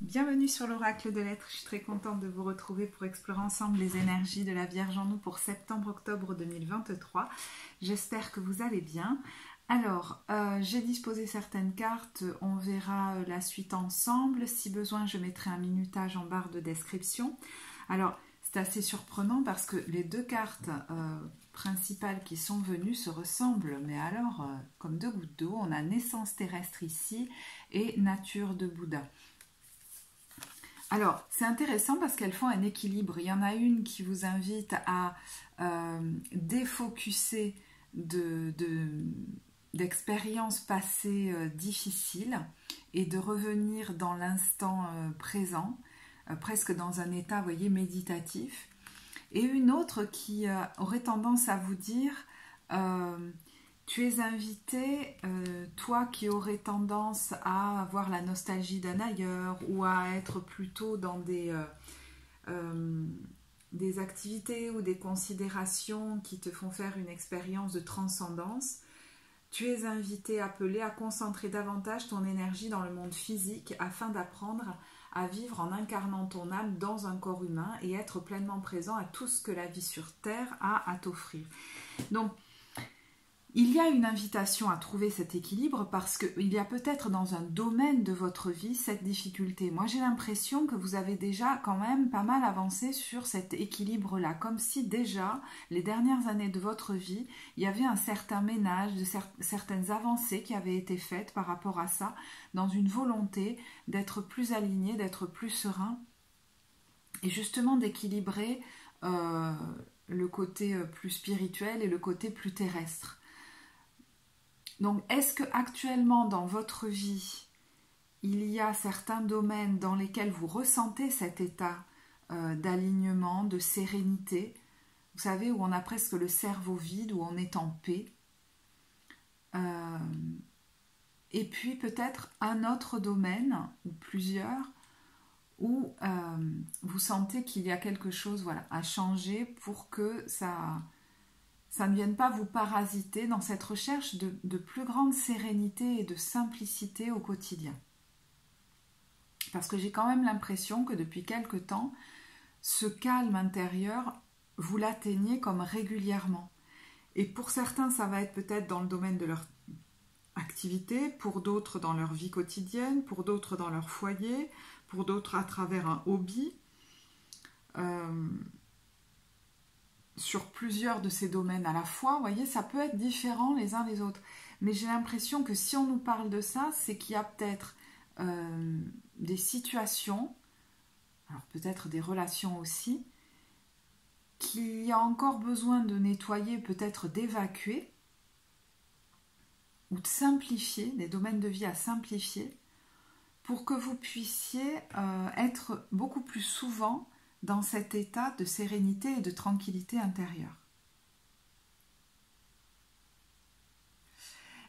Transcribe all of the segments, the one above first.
Bienvenue sur l'Oracle de l'Être, je suis très contente de vous retrouver pour explorer ensemble les énergies de la Vierge en nous pour septembre-octobre 2023. J'espère que vous allez bien. Alors, j'ai disposé certaines cartes, on verra la suite ensemble. Si besoin, je mettrai un minutage en barre de description. Alors, c'est assez surprenant parce que les deux cartes principales qui sont venues se ressemblent, mais alors, comme deux gouttes d'eau, on a naissance terrestre ici et nature de Bouddha. Alors, c'est intéressant parce qu'elles font un équilibre. Il y en a une qui vous invite à défocuser d'expériences passées difficiles et de revenir dans l'instant présent, presque dans un état, vous voyez, méditatif. Et une autre qui aurait tendance à vous dire... tu es invité, toi qui aurais tendance à avoir la nostalgie d'un ailleurs ou à être plutôt dans des activités ou des considérations qui te font faire une expérience de transcendance. Tu es invité, appelé à concentrer davantage ton énergie dans le monde physique afin d'apprendre à vivre en incarnant ton âme dans un corps humain et être pleinement présent à tout ce que la vie sur Terre a à t'offrir. Donc, il y a une invitation à trouver cet équilibre parce qu'il y a peut-être dans un domaine de votre vie cette difficulté. Moi, j'ai l'impression que vous avez déjà quand même pas mal avancé sur cet équilibre-là, comme si déjà, les dernières années de votre vie, il y avait un certain ménage, certaines avancées qui avaient été faites par rapport à ça, dans une volonté d'être plus aligné, d'être plus serein, et justement d'équilibrer le côté plus spirituel et le côté plus terrestre. Donc, est-ce que actuellement dans votre vie, il y a certains domaines dans lesquels vous ressentez cet état d'alignement, de sérénité, vous savez, où on a presque le cerveau vide, où on est en paix, et puis peut-être un autre domaine, ou plusieurs, où vous sentez qu'il y a quelque chose, voilà, à changer pour que ça ne vienne pas vous parasiter dans cette recherche de plus grande sérénité et de simplicité au quotidien. Parce que j'ai quand même l'impression que depuis quelque temps, ce calme intérieur, vous l'atteignez comme régulièrement. Et pour certains, ça va être peut-être dans le domaine de leur activité, pour d'autres dans leur vie quotidienne, pour d'autres dans leur foyer, pour d'autres à travers un hobby. Sur plusieurs de ces domaines à la fois, vous voyez, ça peut être différent les uns des autres. Mais j'ai l'impression que si on nous parle de ça, c'est qu'il y a peut-être des situations, alors peut-être des relations aussi, qu'il y a encore besoin de nettoyer, peut-être d'évacuer, ou de simplifier, des domaines de vie à simplifier, pour que vous puissiez être beaucoup plus souvent dans cet état de sérénité et de tranquillité intérieure.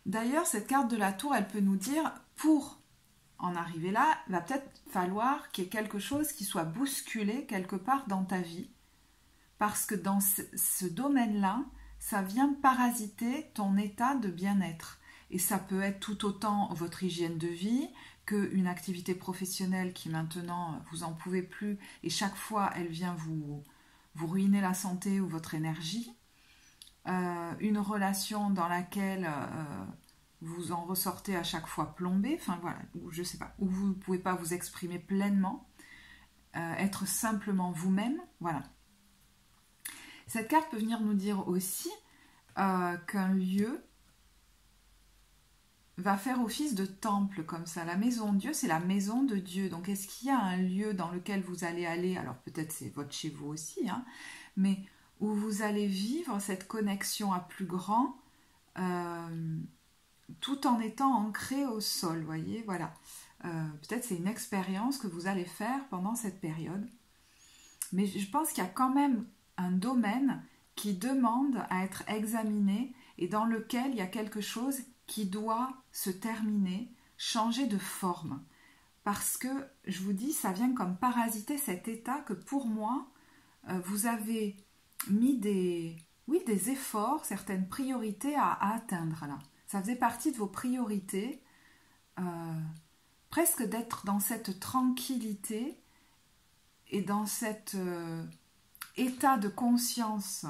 D'ailleurs, cette carte de la tour, elle peut nous dire, pour en arriver là, il va peut-être falloir qu'il y ait quelque chose qui soit bousculé quelque part dans ta vie, parce que dans ce domaine-là, ça vient parasiter ton état de bien-être. Et ça peut être tout autant votre hygiène de vie qu'une activité professionnelle qui maintenant vous en pouvez plus et chaque fois elle vient vous ruiner la santé ou votre énergie. Une relation dans laquelle vous en ressortez à chaque fois plombé, enfin voilà, ou je sais pas, où vous ne pouvez pas vous exprimer pleinement, être simplement vous-même, voilà. Cette carte peut venir nous dire aussi qu'un lieu va faire office de temple comme ça. La maison de Dieu, c'est la maison de Dieu. Donc, est-ce qu'il y a un lieu dans lequel vous allez aller, alors peut-être c'est votre chez vous aussi, hein, mais où vous allez vivre cette connexion à plus grand, tout en étant ancré au sol, voyez, voilà. Peut-être c'est une expérience que vous allez faire pendant cette période. Mais je pense qu'il y a quand même un domaine qui demande à être examiné et dans lequel il y a quelque chose qui doit se terminer, changer de forme. Parce que, je vous dis, ça vient comme parasiter cet état que pour moi, vous avez mis des efforts, certaines priorités à atteindre là. Ça faisait partie de vos priorités presque d'être dans cette tranquillité et dans cet état de conscience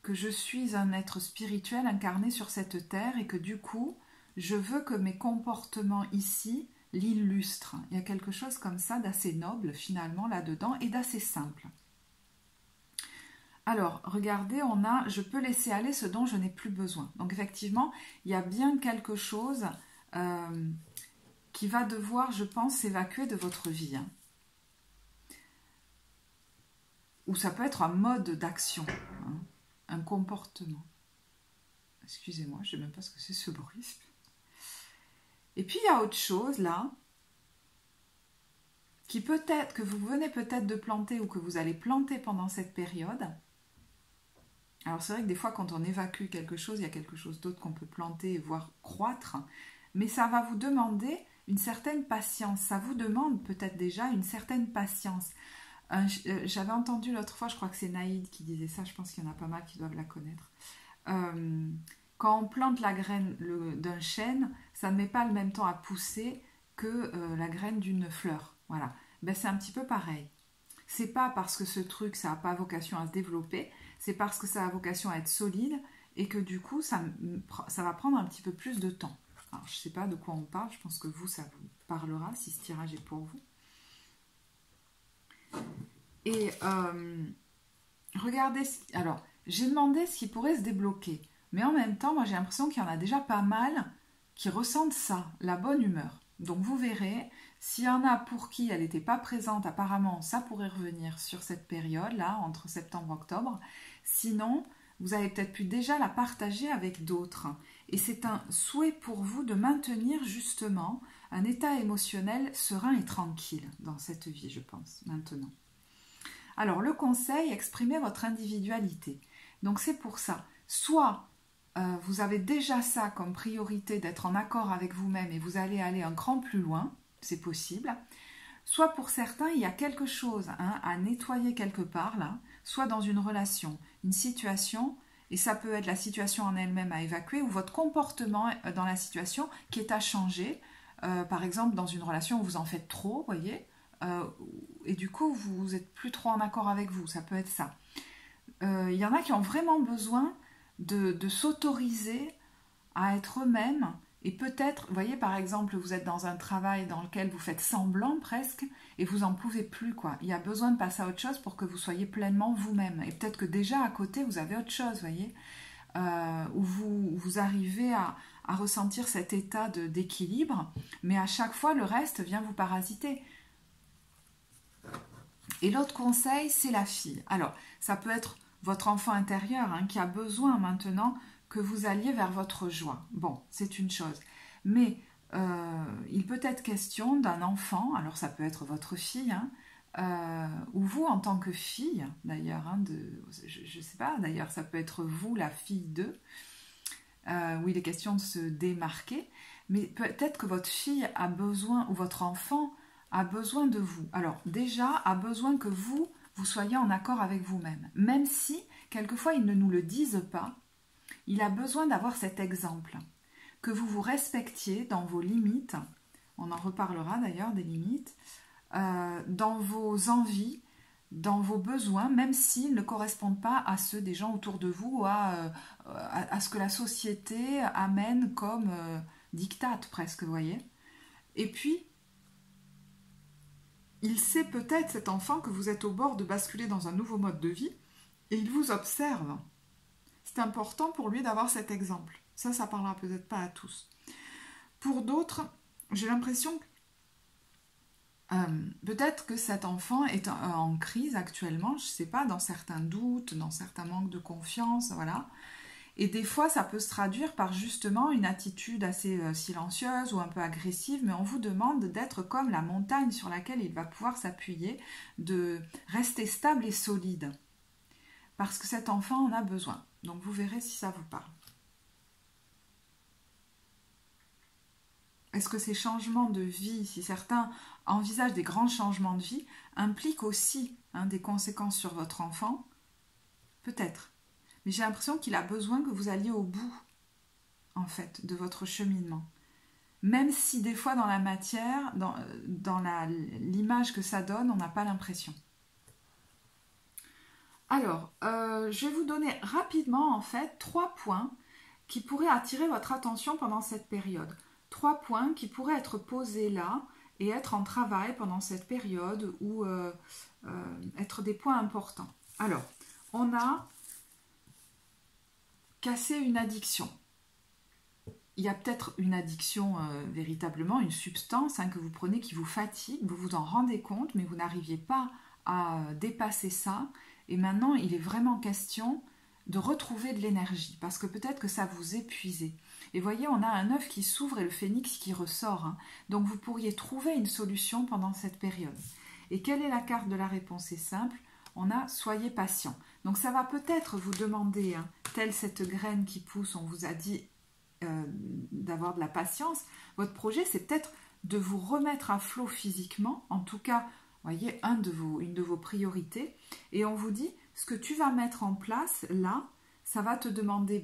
que je suis un être spirituel incarné sur cette terre et que du coup, je veux que mes comportements ici l'illustrent. Il y a quelque chose comme ça d'assez noble finalement là-dedans et d'assez simple. Alors, regardez, on a « je peux laisser aller ce dont je n'ai plus besoin ». Donc effectivement, il y a bien quelque chose qui va devoir, je pense, s'évacuer de votre vie. Hein. Ou ça peut être un mode d'action, hein, un comportement. Excusez-moi, je ne sais même pas ce que c'est ce bruit. Et puis il y a autre chose là, qui peut-être, que vous venez peut-être de planter ou que vous allez planter pendant cette période. Alors c'est vrai que des fois quand on évacue quelque chose, il y a quelque chose d'autre qu'on peut planter, voire croître, mais ça va vous demander une certaine patience, ça vous demande peut-être déjà une certaine patience. J'avais entendu l'autre fois, je crois que c'est Naïd qui disait ça, je pense qu'il y en a pas mal qui doivent la connaître. Quand on plante la graine d'un chêne, ça ne met pas le même temps à pousser que la graine d'une fleur. Voilà, ben, c'est un petit peu pareil. C'est pas parce que ce truc, ça n'a pas vocation à se développer, c'est parce que ça a vocation à être solide et que du coup, ça va prendre un petit peu plus de temps. Alors, je ne sais pas de quoi on parle, je pense que vous, ça vous parlera si ce tirage est pour vous. Et regardez, alors, j'ai demandé ce qui pourrait se débloquer, mais en même temps, moi j'ai l'impression qu'il y en a déjà pas mal qui ressentent ça, la bonne humeur. Donc vous verrez, s'il y en a pour qui elle n'était pas présente, apparemment, ça pourrait revenir sur cette période-là, entre septembre et octobre. Sinon, vous avez peut-être pu déjà la partager avec d'autres. Et c'est un souhait pour vous de maintenir justement un état émotionnel serein et tranquille dans cette vie, je pense, maintenant. Alors, le conseil, exprimez votre individualité. Donc, c'est pour ça. Soit vous avez déjà ça comme priorité d'être en accord avec vous-même et vous allez aller un cran plus loin, c'est possible. Soit pour certains, il y a quelque chose à nettoyer quelque part, là, soit dans une relation, une situation, et ça peut être la situation en elle-même à évacuer ou votre comportement dans la situation qui est à changer. Par exemple, dans une relation où vous en faites trop, vous voyez, et du coup, vous n'êtes plus trop en accord avec vous, ça peut être ça. Il y en a qui ont vraiment besoin de s'autoriser à être eux-mêmes et peut-être, vous voyez, par exemple, vous êtes dans un travail dans lequel vous faites semblant presque et vous n'en pouvez plus, quoi. Il y a besoin de passer à autre chose pour que vous soyez pleinement vous-même. Et peut-être que déjà à côté, vous avez autre chose, vous voyez, où vous arrivez à ressentir cet état d'équilibre, mais à chaque fois, le reste vient vous parasiter. Et l'autre conseil, c'est la fille. Alors, ça peut être votre enfant intérieur qui a besoin maintenant que vous alliez vers votre joie. Bon, c'est une chose. Mais il peut être question d'un enfant, alors ça peut être votre fille, ou vous en tant que fille, d'ailleurs, je ne sais pas, d'ailleurs ça peut être vous, la fille d'eux, où il est question de se démarquer, mais peut-être que votre fille a besoin, ou votre enfant a besoin de vous. Alors déjà, a besoin que vous soyez en accord avec vous-même. Même si, quelquefois, ils ne nous le disent pas, il a besoin d'avoir cet exemple. Que vous vous respectiez dans vos limites, on en reparlera d'ailleurs des limites, dans vos envies, dans vos besoins, même s'ils ne correspondent pas à ceux des gens autour de vous ou à ce que la société amène comme diktat presque, vous voyez. Et puis, il sait peut-être, cet enfant, que vous êtes au bord de basculer dans un nouveau mode de vie et il vous observe. C'est important pour lui d'avoir cet exemple. Ça parlera peut-être pas à tous. Pour d'autres, j'ai l'impression que peut-être que cet enfant est en crise actuellement, je ne sais pas, dans certains doutes, dans certains manques de confiance, voilà. Et des fois, ça peut se traduire par justement une attitude assez silencieuse ou un peu agressive, mais on vous demande d'être comme la montagne sur laquelle il va pouvoir s'appuyer, de rester stable et solide. Parce que cet enfant en a besoin. Donc vous verrez si ça vous parle. Est-ce que ces changements de vie, si certains envisagent des grands changements de vie, impliquent aussi des conséquences sur votre enfant? Peut-être. Mais j'ai l'impression qu'il a besoin que vous alliez au bout, en fait, de votre cheminement. même si des fois dans la matière, dans l'image que ça donne, on n'a pas l'impression. Alors, je vais vous donner rapidement en fait 3 points qui pourraient attirer votre attention pendant cette période. 3 points qui pourraient être posés là et être en travail pendant cette période ou être des points importants. Alors, on a cassé une addiction. Il y a peut-être une addiction véritablement, une substance que vous prenez qui vous fatigue, vous vous en rendez compte, mais vous n'arriviez pas à dépasser ça. Et maintenant, il est vraiment question de retrouver de l'énergie, parce que peut-être que ça vous épuisait. Et voyez, on a un œuf qui s'ouvre et le phénix qui ressort. Donc vous pourriez trouver une solution pendant cette période. Et quelle est la carte de la réponse? C'est simple, on a « soyez patient ». Donc ça va peut-être vous demander, telle cette graine qui pousse, on vous a dit d'avoir de la patience. Votre projet, c'est peut-être de vous remettre à flot physiquement, en tout cas, voyez, une de vos priorités. Et on vous dit, ce que tu vas mettre en place, là, ça va te demander,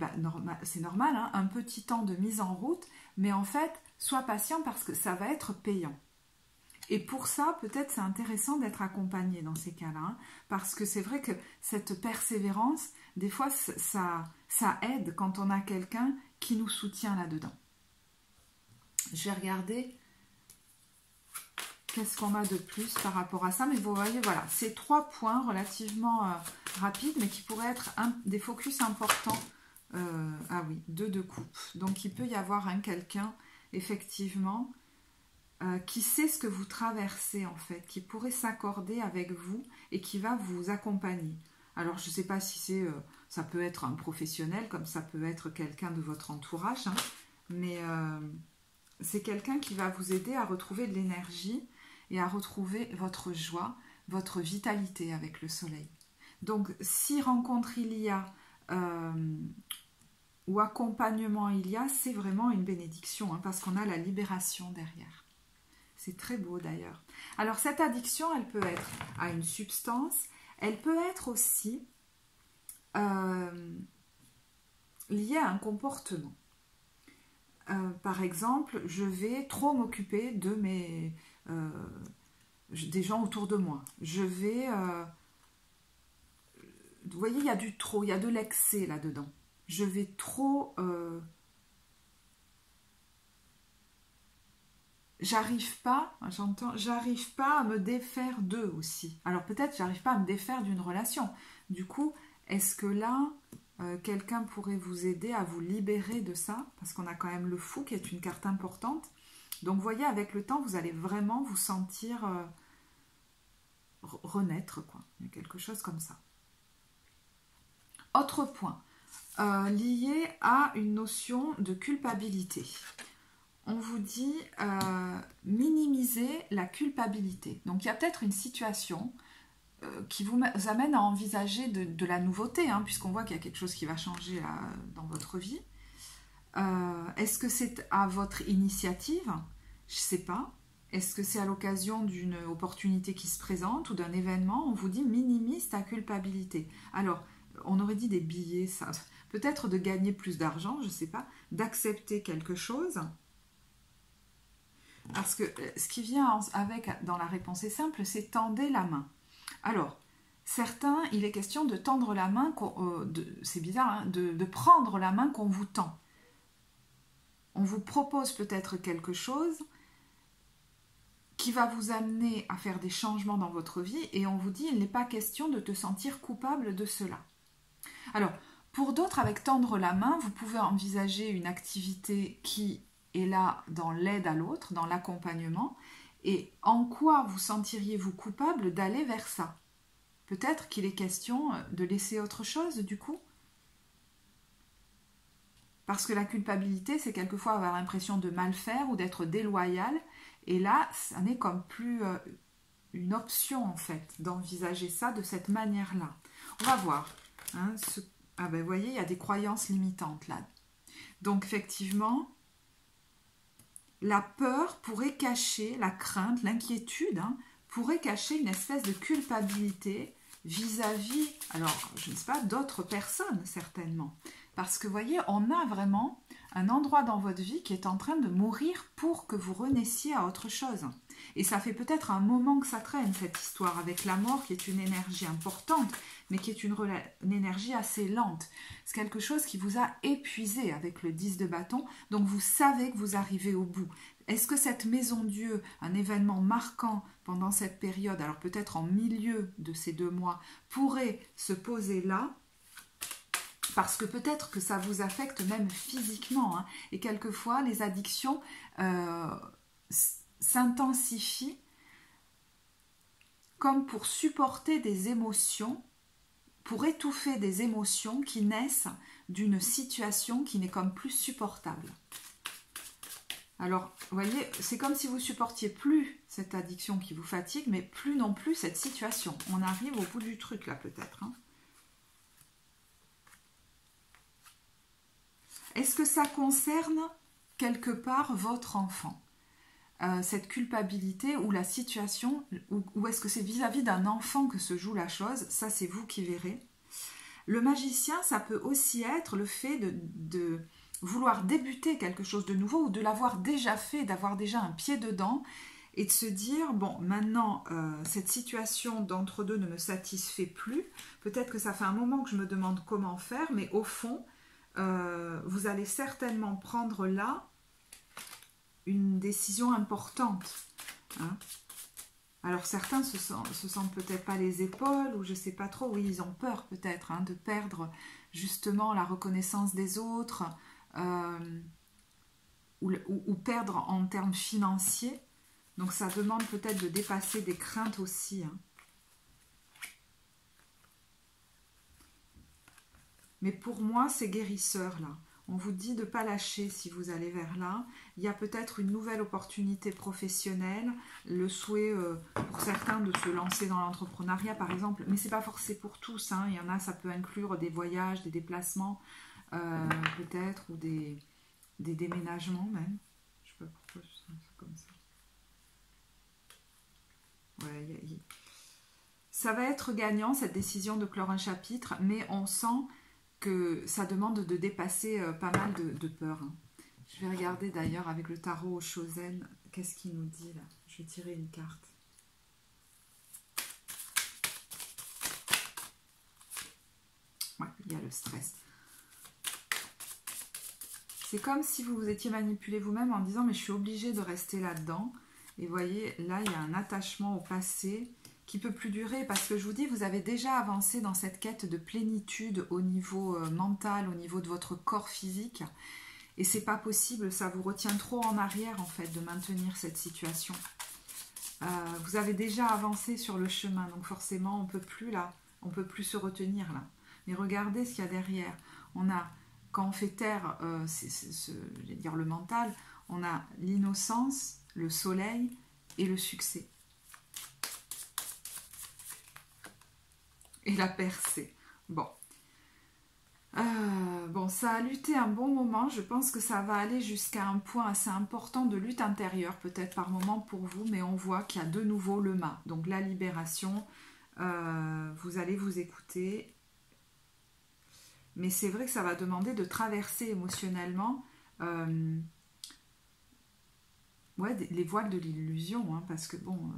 c'est normal, un petit temps de mise en route, mais en fait, sois patient parce que ça va être payant. Et pour ça, peut-être c'est intéressant d'être accompagné dans ces cas-là, parce que c'est vrai que cette persévérance, des fois, ça aide quand on a quelqu'un qui nous soutient là-dedans. Je vais regarder qu'est-ce qu'on a de plus par rapport à ça, mais vous voyez, voilà, c'est 3 points relativement rapides, mais qui pourraient être des focus importants. Ah oui, 2 de coupe. Donc il peut y avoir quelqu'un, effectivement, qui sait ce que vous traversez en fait, qui pourrait s'accorder avec vous et qui va vous accompagner. Alors je ne sais pas si ça peut être un professionnel, comme ça peut être quelqu'un de votre entourage, mais c'est quelqu'un qui va vous aider à retrouver de l'énergie et à retrouver votre joie, votre vitalité avec le soleil. Donc si rencontre il y a ou accompagnement il y a, c'est vraiment une bénédiction, parce qu'on a la libération derrière. C'est très beau d'ailleurs. Alors cette addiction, elle peut être à une substance, elle peut être aussi liée à un comportement. Par exemple, je vais trop m'occuper de des gens autour de moi. Je vais... vous voyez, il y a du trop, il y a de l'excès là-dedans. Je vais trop... j'arrive pas à me défaire d'eux aussi. Alors peut-être j'arrive pas à me défaire d'une relation. Du coup, est-ce que là, quelqu'un pourrait vous aider à vous libérer de ça? Parce qu'on a quand même le fou qui est une carte importante. Donc vous voyez, avec le temps, vous allez vraiment vous sentir renaître, quoi. Il y a quelque chose comme ça. Autre point, lié à une notion de culpabilité. On vous dit minimiser la culpabilité. Donc il y a peut-être une situation qui vous amène à envisager de la nouveauté, puisqu'on voit qu'il y a quelque chose qui va changer dans votre vie. Est-ce que c'est à votre initiative? Je ne sais pas. Est-ce que c'est à l'occasion d'une opportunité qui se présente ou d'un événement? On vous dit minimise ta culpabilité. Alors, on aurait dit des billets, ça. Peut-être de gagner plus d'argent, je ne sais pas, d'accepter quelque chose. Parce que ce qui vient dans la réponse est simple, c'est tendez la main. Alors, certains, il est question de tendre la main, c'est bizarre, de prendre la main qu'on vous tend. On vous propose peut-être quelque chose qui va vous amener à faire des changements dans votre vie et on vous dit, il n'est pas question de te sentir coupable de cela. Alors, pour d'autres, avec tendre la main, vous pouvez envisager une activité qui est là dans l'aide à l'autre, dans l'accompagnement, et en quoi vous sentiriez-vous coupable d'aller vers ça? Peut-être qu'il est question de laisser autre chose, du coup. Parce que la culpabilité, c'est quelquefois avoir l'impression de mal faire ou d'être déloyal, et là, ça n'est comme plus une option, en fait, d'envisager ça de cette manière-là. On va voir. Ah ben, vous voyez, il y a des croyances limitantes, là. Donc, effectivement... la peur pourrait cacher, la crainte, l'inquiétude, pourrait cacher une espèce de culpabilité vis-à-vis, alors je ne sais pas, d'autres personnes certainement. Parce que vous voyez, on a vraiment un endroit dans votre vie qui est en train de mourir pour que vous renaissiez à autre chose. Et ça fait peut-être un moment que ça traîne, cette histoire, avec la mort qui est une énergie importante, mais qui est une énergie assez lente. C'est quelque chose qui vous a épuisé avec le 10 de bâton, donc vous savez que vous arrivez au bout. Est-ce que cette maison Dieu, un événement marquant pendant cette période, alors peut-être en milieu de ces 2 mois, pourrait se poser là, parce que peut-être que ça vous affecte même physiquement, hein, et quelquefois les addictions s'intensifient comme pour supporter des émotions, pour étouffer des émotions qui naissent d'une situation qui n'est comme plus supportable. Alors, vous voyez, c'est comme si vous supportiez plus cette addiction qui vous fatigue, mais plus non plus cette situation. On arrive au bout du truc là peut-être, hein. Est-ce que ça concerne quelque part votre enfant, cette culpabilité ou la situation, ou est-ce que c'est vis-à-vis d'un enfant que se joue la chose? Ça, c'est vous qui verrez. Le magicien, ça peut aussi être le fait de vouloir débuter quelque chose de nouveau ou de l'avoir déjà fait, d'avoir déjà un pied dedans et de se dire, bon, maintenant, cette situation d'entre-deux ne me satisfait plus. Peut-être que ça fait un moment que je me demande comment faire, mais au fond, vous allez certainement prendre là une décision importante, hein. Alors certains se sentent peut-être pas les épaules, ou je sais pas trop, oui, ils ont peur peut-être, hein, de perdre justement la reconnaissance des autres, ou perdre en termes financiers. Donc ça demande peut-être de dépasser des craintes aussi, hein. Mais pour moi, c'est guérisseur là. On vous dit de ne pas lâcher si vous allez vers là. Il y a peut-être une nouvelle opportunité professionnelle, le souhait pour certains de se lancer dans l'entrepreneuriat par exemple, mais ce n'est pas forcément pour tous, hein. Il y en a, ça peut inclure des voyages, des déplacements peut-être, ou des déménagements même. Je ne sais pas pourquoi je sens ça comme ça. Ouais, ça va être gagnant cette décision de clore un chapitre, mais on sent que ça demande de dépasser pas mal de peurs, hein. Je vais regarder d'ailleurs avec le tarot au Chosen, qu'est-ce qu'il nous dit là. Je vais tirer une carte. Ouais, il y a le stress. C'est comme si vous vous étiez manipulé vous-même en disant mais je suis obligée de rester là-dedans. Et vous voyez, là il y a un attachement au passé qui peut plus durer, parce que je vous dis, vous avez déjà avancé dans cette quête de plénitude au niveau mental, au niveau de votre corps physique, et c'est pas possible, ça vous retient trop en arrière en fait de maintenir cette situation. Vous avez déjà avancé sur le chemin, donc forcément on peut plus là, on peut plus se retenir là. Mais regardez ce qu'il y a derrière. On a, quand on fait taire, je vais dire le mental, on a l'innocence, le soleil et le succès. Et la percée. Bon. Bon, ça a lutté un bon moment. Je pense que ça va aller jusqu'à un point assez important de lutte intérieure, peut-être par moment pour vous, mais on voit qu'il y a de nouveau le mât. Donc la libération, vous allez vous écouter. Mais c'est vrai que ça va demander de traverser émotionnellement les voiles de l'illusion, hein, parce que bon,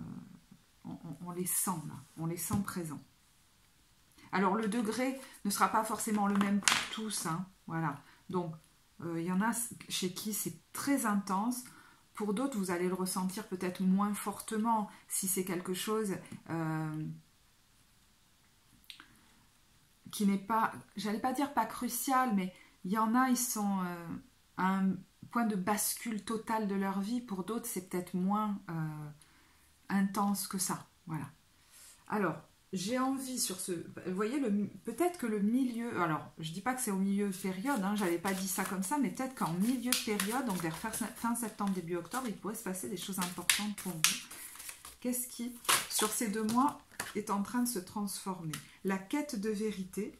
on les sent là, on les sent présents. Alors le degré ne sera pas forcément le même pour tous, hein, voilà. Donc il y en a chez qui c'est très intense, pour d'autres vous allez le ressentir peut-être moins fortement si c'est quelque chose qui n'est pas, j'allais pas dire pas crucial, mais il y en a, ils sont à un point de bascule total de leur vie, pour d'autres c'est peut-être moins intense que ça, voilà. Alors, j'ai envie sur ce... Vous voyez, peut-être que le milieu... Alors, je ne dis pas que c'est au milieu de période, hein, je n'avais pas dit ça comme ça, mais peut-être qu'en milieu de période, donc vers fin septembre, début octobre, il pourrait se passer des choses importantes pour vous. Qu'est-ce qui, sur ces 2 mois, est en train de se transformer? La quête de vérité,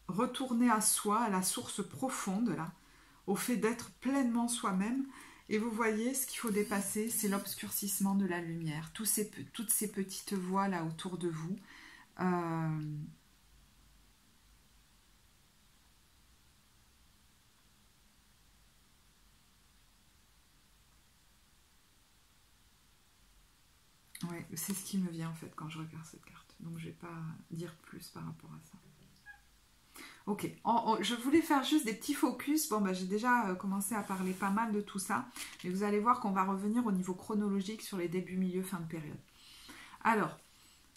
retourner à soi, à la source profonde, là, au fait d'être pleinement soi-même. Et vous voyez, ce qu'il faut dépasser, c'est l'obscurcissement de la lumière. Toutes ces petites voix là autour de vous. Ouais, c'est ce qui me vient en fait quand je regarde cette carte. Donc je vais pas dire plus par rapport à ça. Ok, je voulais faire juste des petits focus. Bon, bah, j'ai déjà commencé à parler pas mal de tout ça. Mais vous allez voir qu'on va revenir au niveau chronologique sur les débuts, milieu, fin de période. Alors,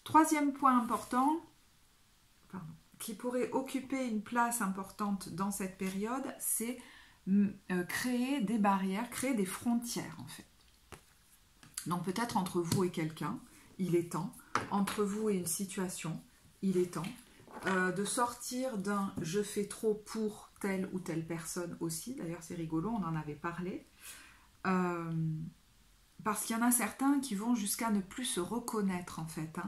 troisième point important, qui pourrait occuper une place importante dans cette période, c'est créer des barrières, créer des frontières en fait. Donc peut-être entre vous et quelqu'un, il est temps. Entre vous et une situation, il est temps. De sortir d'un « je fais trop pour telle ou telle personne » aussi. D'ailleurs, c'est rigolo, on en avait parlé. Parce qu'il y en a certains qui vont jusqu'à ne plus se reconnaître, en fait,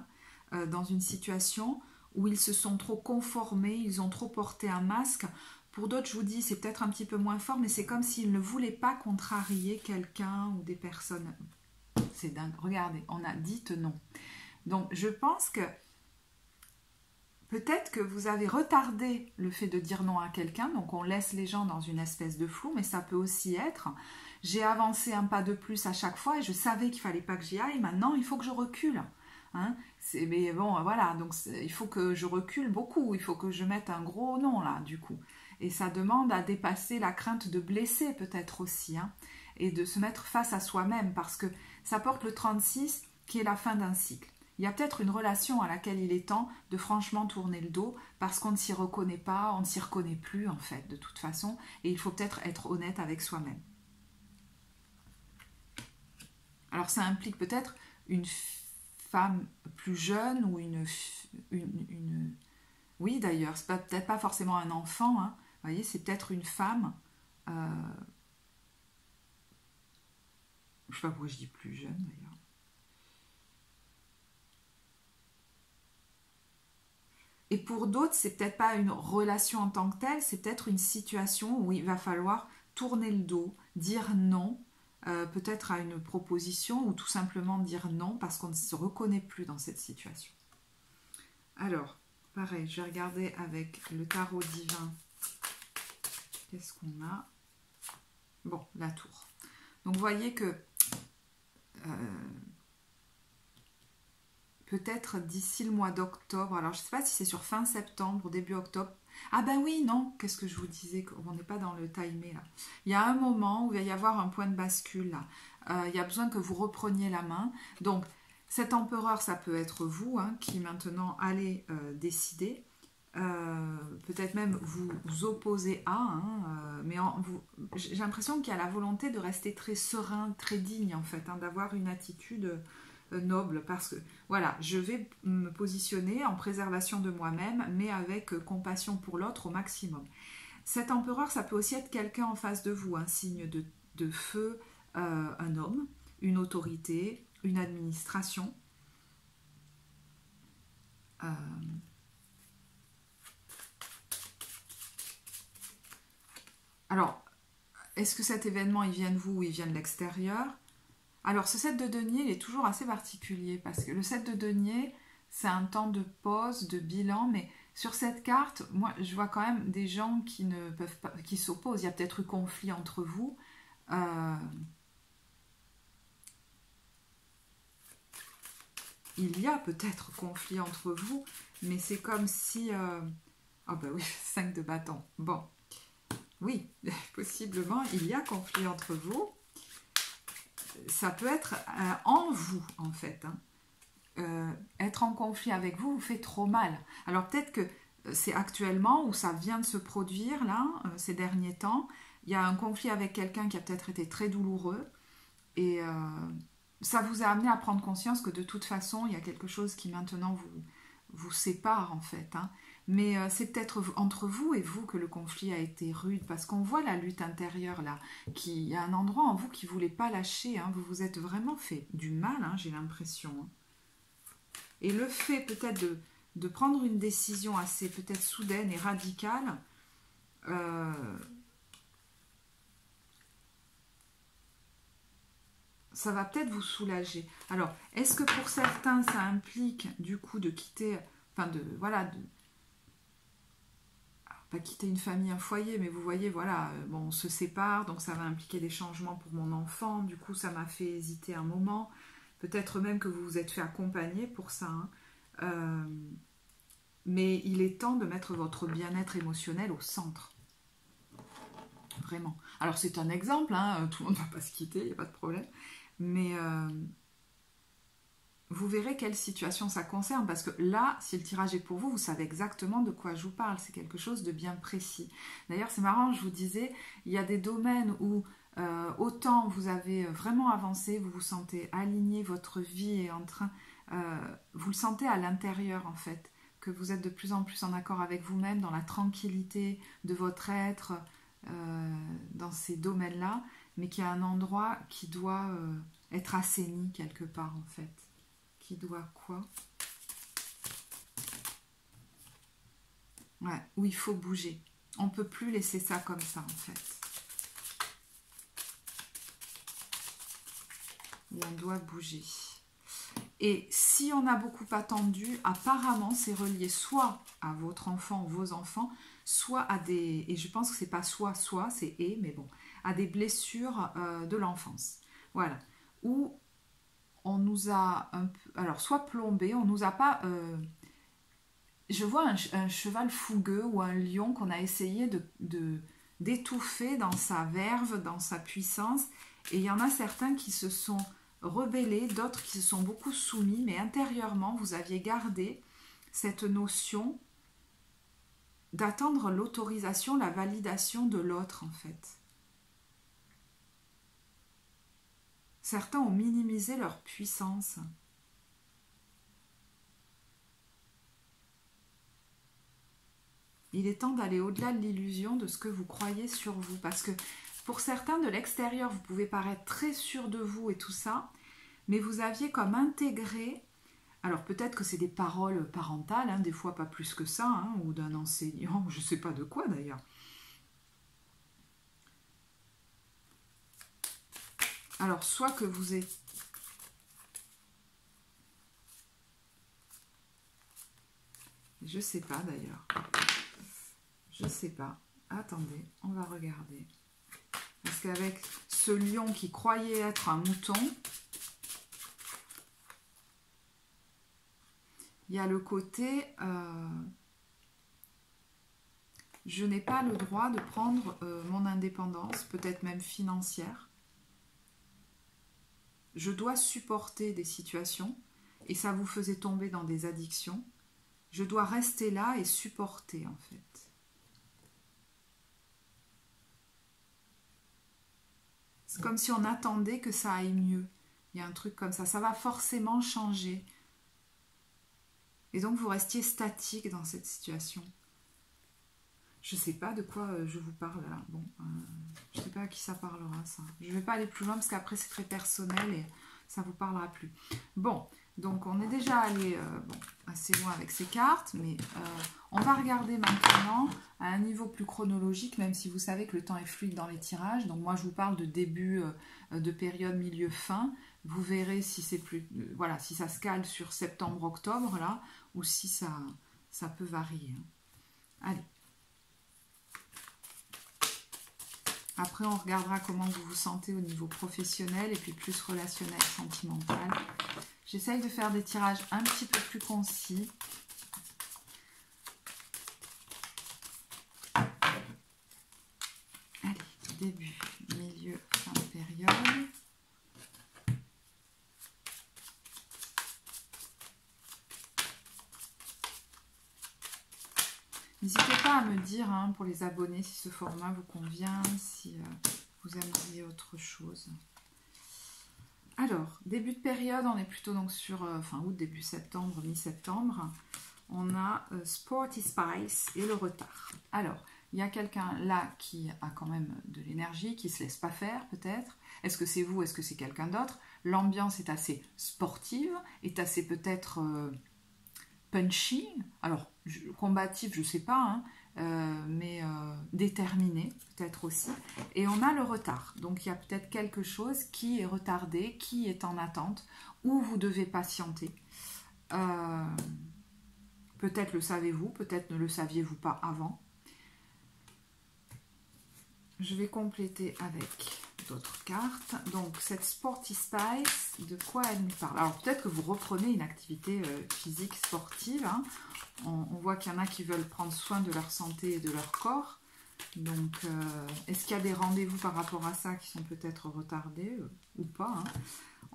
dans une situation où ils se sont trop conformés, ils ont trop porté un masque. Pour d'autres, je vous dis, c'est peut-être un petit peu moins fort, mais c'est comme s'ils ne voulaient pas contrarier quelqu'un ou des personnes. C'est dingue. Regardez, on a dit non. Donc, je pense que peut-être que vous avez retardé le fait de dire non à quelqu'un, donc on laisse les gens dans une espèce de flou, mais ça peut aussi être j'ai avancé un pas de plus à chaque fois et je savais qu'il ne fallait pas que j'y aille, maintenant il faut que je recule. Mais bon, voilà, donc il faut que je recule beaucoup, il faut que je mette un gros non là, du coup. Et ça demande à dépasser la crainte de blesser peut-être aussi, et de se mettre face à soi-même, parce que ça porte le 36 qui est la fin d'un cycle. Il y a peut-être une relation à laquelle il est temps de franchement tourner le dos parce qu'on ne s'y reconnaît pas, on ne s'y reconnaît plus en fait de toute façon, et il faut peut-être être honnête avec soi-même. Alors ça implique peut-être une femme plus jeune ou une oui d'ailleurs, c'est peut-être pas forcément un enfant, vous voyez, c'est peut-être une femme, je sais pas pourquoi je dis plus jeune d'ailleurs. Et pour d'autres, c'est peut-être pas une relation en tant que telle, c'est peut-être une situation où il va falloir tourner le dos, dire non, peut-être à une proposition, ou tout simplement dire non parce qu'on ne se reconnaît plus dans cette situation. Alors, pareil, je vais regarder avec le tarot divin. Qu'est-ce qu'on a? Bon, la tour. Donc, vous voyez que peut-être d'ici le mois d'octobre, alors je ne sais pas si c'est sur fin septembre ou début octobre. Ah ben oui, non, qu'est-ce que je vous disais, on n'est pas dans le timé là. Il y a un moment où il va y avoir un point de bascule là. Il y a besoin que vous repreniez la main. Donc cet empereur, ça peut être vous qui maintenant allez décider. Peut-être même vous opposer à, mais j'ai l'impression qu'il y a la volonté de rester très serein, très digne en fait, d'avoir une attitude noble, parce que voilà, je vais me positionner en préservation de moi-même, mais avec compassion pour l'autre au maximum. Cet empereur, ça peut aussi être quelqu'un en face de vous, un signe de feu, un homme, une autorité, une administration. Alors, est-ce que cet événement, il vient de vous ou il vient de l'extérieur? Alors, ce 7 de denier, il est toujours assez particulier, parce que le 7 de denier, c'est un temps de pause, de bilan, mais sur cette carte, moi, je vois quand même des gens qui ne peuvent pas, qui s'opposent. Il y a peut-être eu conflit entre vous. Il y a peut-être conflit entre vous, mais c'est comme si... Ah ben oui, 5 de bâton. Bon, oui, possiblement, il y a conflit entre vous. Ça peut être en vous, en fait. Être en conflit avec vous fait trop mal. Alors peut-être que c'est actuellement, ou ça vient de se produire, là, ces derniers temps, il y a un conflit avec quelqu'un qui a peut-être été très douloureux, et ça vous a amené à prendre conscience que de toute façon, il y a quelque chose qui maintenant vous sépare, en fait. Mais c'est peut-être entre vous et vous que le conflit a été rude, parce qu'on voit la lutte intérieure là, il y a un endroit en vous qui ne voulait pas lâcher, vous vous êtes vraiment fait du mal, j'ai l'impression. Et le fait peut-être de prendre une décision assez peut-être soudaine et radicale, ça va peut-être vous soulager. Alors, est-ce que pour certains, ça implique du coup de quitter, enfin pas quitter une famille, un foyer, mais vous voyez, voilà, bon, on se sépare, donc ça va impliquer des changements pour mon enfant, du coup ça m'a fait hésiter un moment. peut-être même que vous vous êtes fait accompagner pour ça, hein. Mais il est temps de mettre votre bien-être émotionnel au centre. Vraiment. Alors c'est un exemple, hein, tout le monde ne va pas se quitter, il n'y a pas de problème. Mais vous verrez quelle situation ça concerne, parce que là, si le tirage est pour vous, vous savez exactement de quoi je vous parle. C'est quelque chose de bien précis. D'ailleurs, c'est marrant, je vous disais, il y a des domaines où autant vous avez vraiment avancé, vous vous sentez aligné, votre vie est en train... vous le sentez à l'intérieur, en fait, que vous êtes de plus en plus en accord avec vous-même, dans la tranquillité de votre être, dans ces domaines-là, mais qu'il y a un endroit qui doit être assaini quelque part, en fait. Qui doit quoi? Ouais, où il faut bouger. On ne peut plus laisser ça comme ça, en fait. Et on doit bouger. Et si on a beaucoup attendu, apparemment, c'est relié soit à votre enfant ou vos enfants, soit à des... Et je pense que c'est pas soit, c'est et, mais bon, à des blessures de l'enfance. Voilà. Ou on nous a un peu... Alors, soit plombé, on nous a pas... je vois un cheval fougueux ou un lion qu'on a essayé d'étouffer dans sa verve, dans sa puissance. Et il y en a certains qui se sont rebellés, d'autres qui se sont beaucoup soumis, mais intérieurement, vous aviez gardé cette notion d'attendre l'autorisation, la validation de l'autre, en fait. Certains ont minimisé leur puissance. Il est temps d'aller au-delà de l'illusion de ce que vous croyez sur vous, parce que pour certains, de l'extérieur, vous pouvez paraître très sûr de vous et tout ça, mais vous aviez comme intégré, alors peut-être que c'est des paroles parentales, hein, des fois pas plus que ça, hein, ou d'un enseignant, je ne sais pas de quoi d'ailleurs. Alors, soit que vous êtes... Je ne sais pas d'ailleurs. Je ne sais pas. Attendez, on va regarder. Parce qu'avec ce lion qui croyait être un mouton, il y a le côté je n'ai pas le droit de prendre mon indépendance, peut-être même financière. Je dois supporter des situations et ça vous faisait tomber dans des addictions. Je dois rester là et supporter, en fait. C'est comme si on attendait que ça aille mieux. Il y a un truc comme ça. Ça va forcément changer. Et donc, vous restiez statique dans cette situation. Je ne sais pas de quoi je vous parle là. Bon, je ne sais pas à qui ça parlera, ça. Je ne vais pas aller plus loin parce qu'après, c'est très personnel et ça ne vous parlera plus. Bon, donc on est déjà allé assez loin avec ces cartes, mais on va regarder maintenant à un niveau plus chronologique, même si vous savez que le temps est fluide dans les tirages. Donc moi, je vous parle de début de période, milieu, fin. Vous verrez si c'est plus, voilà, si ça se cale sur septembre-octobre là, ou si ça peut varier. Allez. Après, on regardera comment vous vous sentez au niveau professionnel et puis plus relationnel, sentimental. J'essaye de faire des tirages un petit peu plus concis. Allez, début, milieu, fin de période. N'hésitez pas à me dire pour les abonnés si ce format vous convient, si vous aimeriez autre chose. Alors, début de période, on est plutôt donc sur fin août, début septembre, mi-septembre. On a Sporty Spice et le retard. Alors, il y a quelqu'un là qui a quand même de l'énergie, qui ne se laisse pas faire peut-être. Est-ce que c'est vous, est-ce que c'est quelqu'un d'autre? L'ambiance est assez sportive, est assez peut-être punchy. Alors, combatif, je ne sais pas, mais déterminé peut-être aussi. Et on a le retard. Donc, il y a peut-être quelque chose qui est retardé, qui est en attente, où vous devez patienter. Peut-être le savez-vous, peut-être ne le saviez-vous pas avant. Je vais compléter avec d'autres cartes. Donc, cette Sporty Spice, de quoi elle nous parle? Alors, peut-être que vous reprenez une activité physique sportive. Hein. On voit qu'il y en a qui veulent prendre soin de leur santé et de leur corps. Donc, est-ce qu'il y a des rendez-vous par rapport à ça qui sont peut-être retardés ou pas, hein?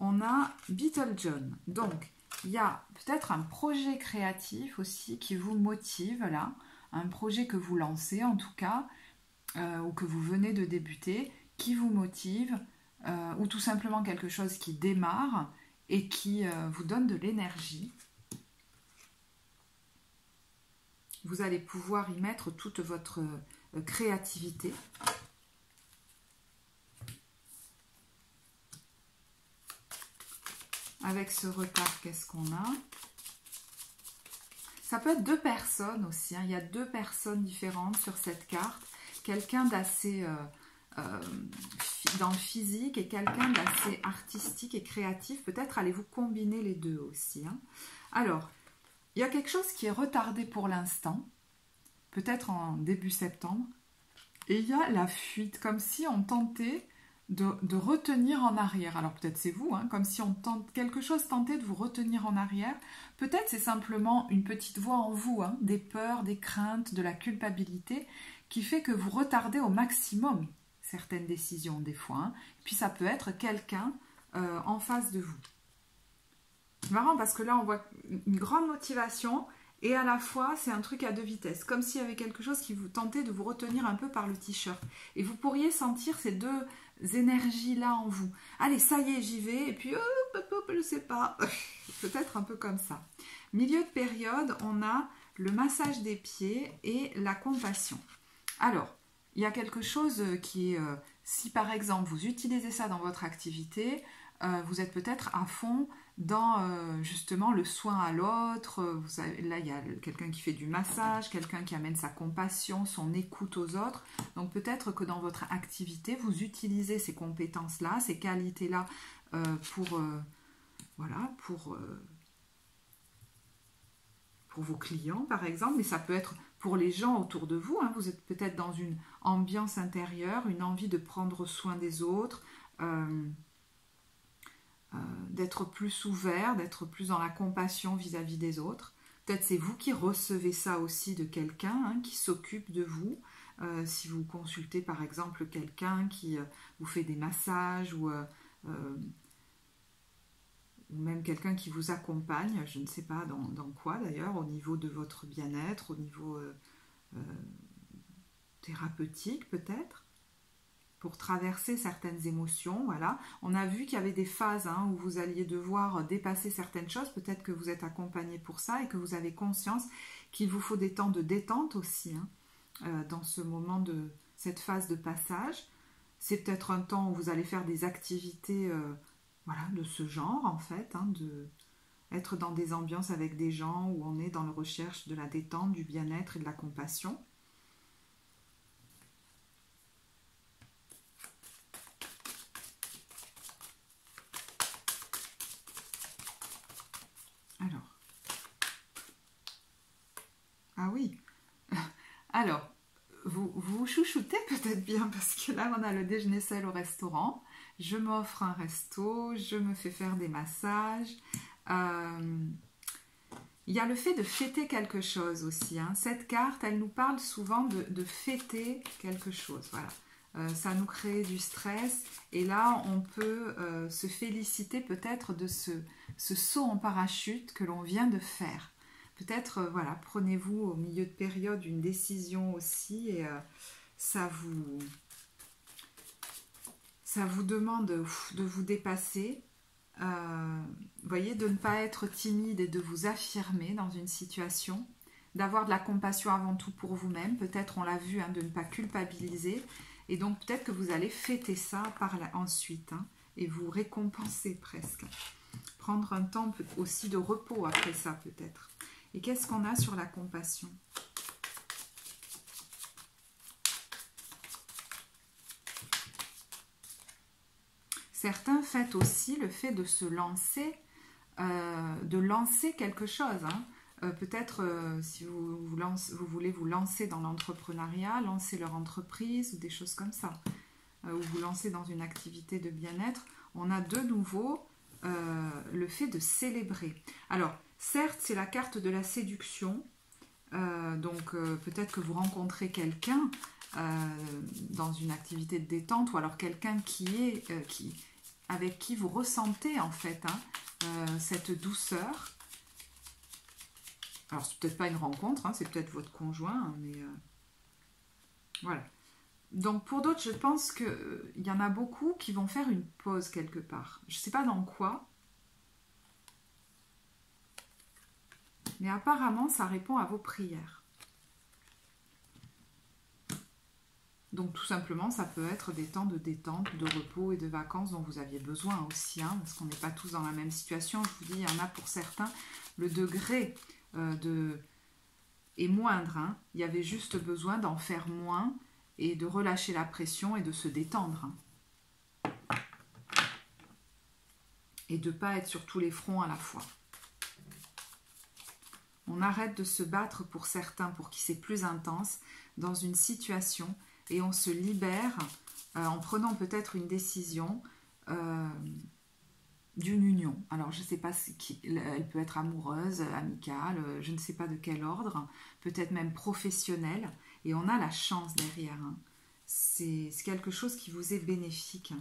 On a Beetle John. Donc, il y a peut-être un projet créatif aussi qui vous motive là. Un projet que vous lancez en tout cas, ou que vous venez de débuter, qui vous motive, ou tout simplement quelque chose qui démarre et qui vous donne de l'énergie. Vous allez pouvoir y mettre toute votre créativité. Avec ce retard, qu'est-ce qu'on a? Ça peut être deux personnes aussi. Hein. Il y a deux personnes différentes sur cette carte. Quelqu'un d'assez dans le physique et quelqu'un d'assez artistique et créatif. Peut-être allez-vous combiner les deux aussi. Hein. Alors, il y a quelque chose qui est retardé pour l'instant. Peut-être en début septembre. Et il y a la fuite, comme si on tentait de retenir en arrière. Alors peut-être c'est vous, hein, comme si on tente quelque chose tentait de vous retenir en arrière. Peut-être c'est simplement une petite voix en vous, hein, des peurs, des craintes, de la culpabilité, qui fait que vous retardez au maximum certaines décisions des fois. Hein. Et puis ça peut être quelqu'un en face de vous. C'est marrant parce que là on voit une grande motivation et à la fois c'est un truc à deux vitesses, comme s'il y avait quelque chose qui vous tentait de vous retenir un peu par le t-shirt. Et vous pourriez sentir ces deux énergies-là en vous. Allez, ça y est, j'y vais, et puis, je ne sais pas, peut-être un peu comme ça. Milieu de période, on a le massage des pieds et la compassion. Alors, il y a quelque chose qui est, si par exemple vous utilisez ça dans votre activité, vous êtes peut-être à fond dans justement le soin à l'autre. Là, il y a quelqu'un qui fait du massage, quelqu'un qui amène sa compassion, son écoute aux autres. Donc peut-être que dans votre activité, vous utilisez ces compétences-là, ces qualités-là pour vos clients, par exemple. Mais ça peut être pour les gens autour de vous. Hein. Vous êtes peut-être dans une ambiance intérieure, une envie de prendre soin des autres, d'être plus ouvert, d'être plus dans la compassion vis-à-vis des autres. Peut-être c'est vous qui recevez ça aussi de quelqu'un hein, qui s'occupe de vous. Si vous consultez par exemple quelqu'un qui vous fait des massages ou même quelqu'un qui vous accompagne, je ne sais pas dans quoi d'ailleurs, au niveau de votre bien-être, au niveau thérapeutique peut-être, pour traverser certaines émotions, voilà. On a vu qu'il y avait des phases hein, où vous alliez devoir dépasser certaines choses, peut-être que vous êtes accompagné pour ça et que vous avez conscience qu'il vous faut des temps de détente aussi, hein, dans ce moment de cette phase de passage. C'est peut-être un temps où vous allez faire des activités voilà, de ce genre en fait, hein, de être dans des ambiances avec des gens où on est dans la recherche de la détente, du bien-être et de la compassion. Alors, ah oui, alors, vous chouchoutez peut-être bien parce que là, on a le déjeuner seul au restaurant. Je m'offre un resto, je me fais faire des massages. Il y a le fait de fêter quelque chose aussi. Hein. Cette carte, elle nous parle souvent de fêter quelque chose. Voilà. Ça nous crée du stress. Et là, on peut se féliciter peut-être de ce saut en parachute que l'on vient de faire. Peut-être, voilà, prenez-vous au milieu de période une décision aussi et ça vous demande de vous dépasser. Voyez, de ne pas être timide et de vous affirmer dans une situation, d'avoir de la compassion avant tout pour vous-même. Peut-être, on l'a vu, hein, de ne pas culpabiliser. Et donc, peut-être que vous allez fêter ça ensuite hein, et vous récompenser presque. Prendre un temps aussi de repos après ça, peut-être. Et qu'est-ce qu'on a sur la compassion ? Certains fêtent aussi le fait de se lancer, de lancer quelque chose. Hein. Peut-être si vous voulez vous lancer dans l'entrepreneuriat, lancer leur entreprise ou des choses comme ça. ou vous lancez dans une activité de bien-être, on a de nouveau le fait de célébrer. Alors, certes, c'est la carte de la séduction, donc peut-être que vous rencontrez quelqu'un dans une activité de détente, ou alors quelqu'un avec qui vous ressentez en fait cette douceur. Alors, c'est peut-être pas une rencontre, c'est peut-être votre conjoint, mais voilà. Donc, pour d'autres, je pense qu'il y en a beaucoup qui vont faire une pause quelque part. Je ne sais pas dans quoi, mais apparemment, ça répond à vos prières. Donc, tout simplement, ça peut être des temps de détente, de repos et de vacances dont vous aviez besoin aussi, parce qu'on n'est pas tous dans la même situation. Je vous dis, il y en a pour certains, le degré est moindre. Il y avait juste besoin d'en faire moins et de relâcher la pression et de se détendre. Et de ne pas être sur tous les fronts à la fois. On arrête de se battre pour certains, pour qui c'est plus intense, dans une situation, et on se libère en prenant peut-être une décision d'une union. Alors, je ne sais pas elle peut être amoureuse, amicale, je ne sais pas de quel ordre, peut-être même professionnelle, et on a la chance derrière. C'est quelque chose qui vous est bénéfique.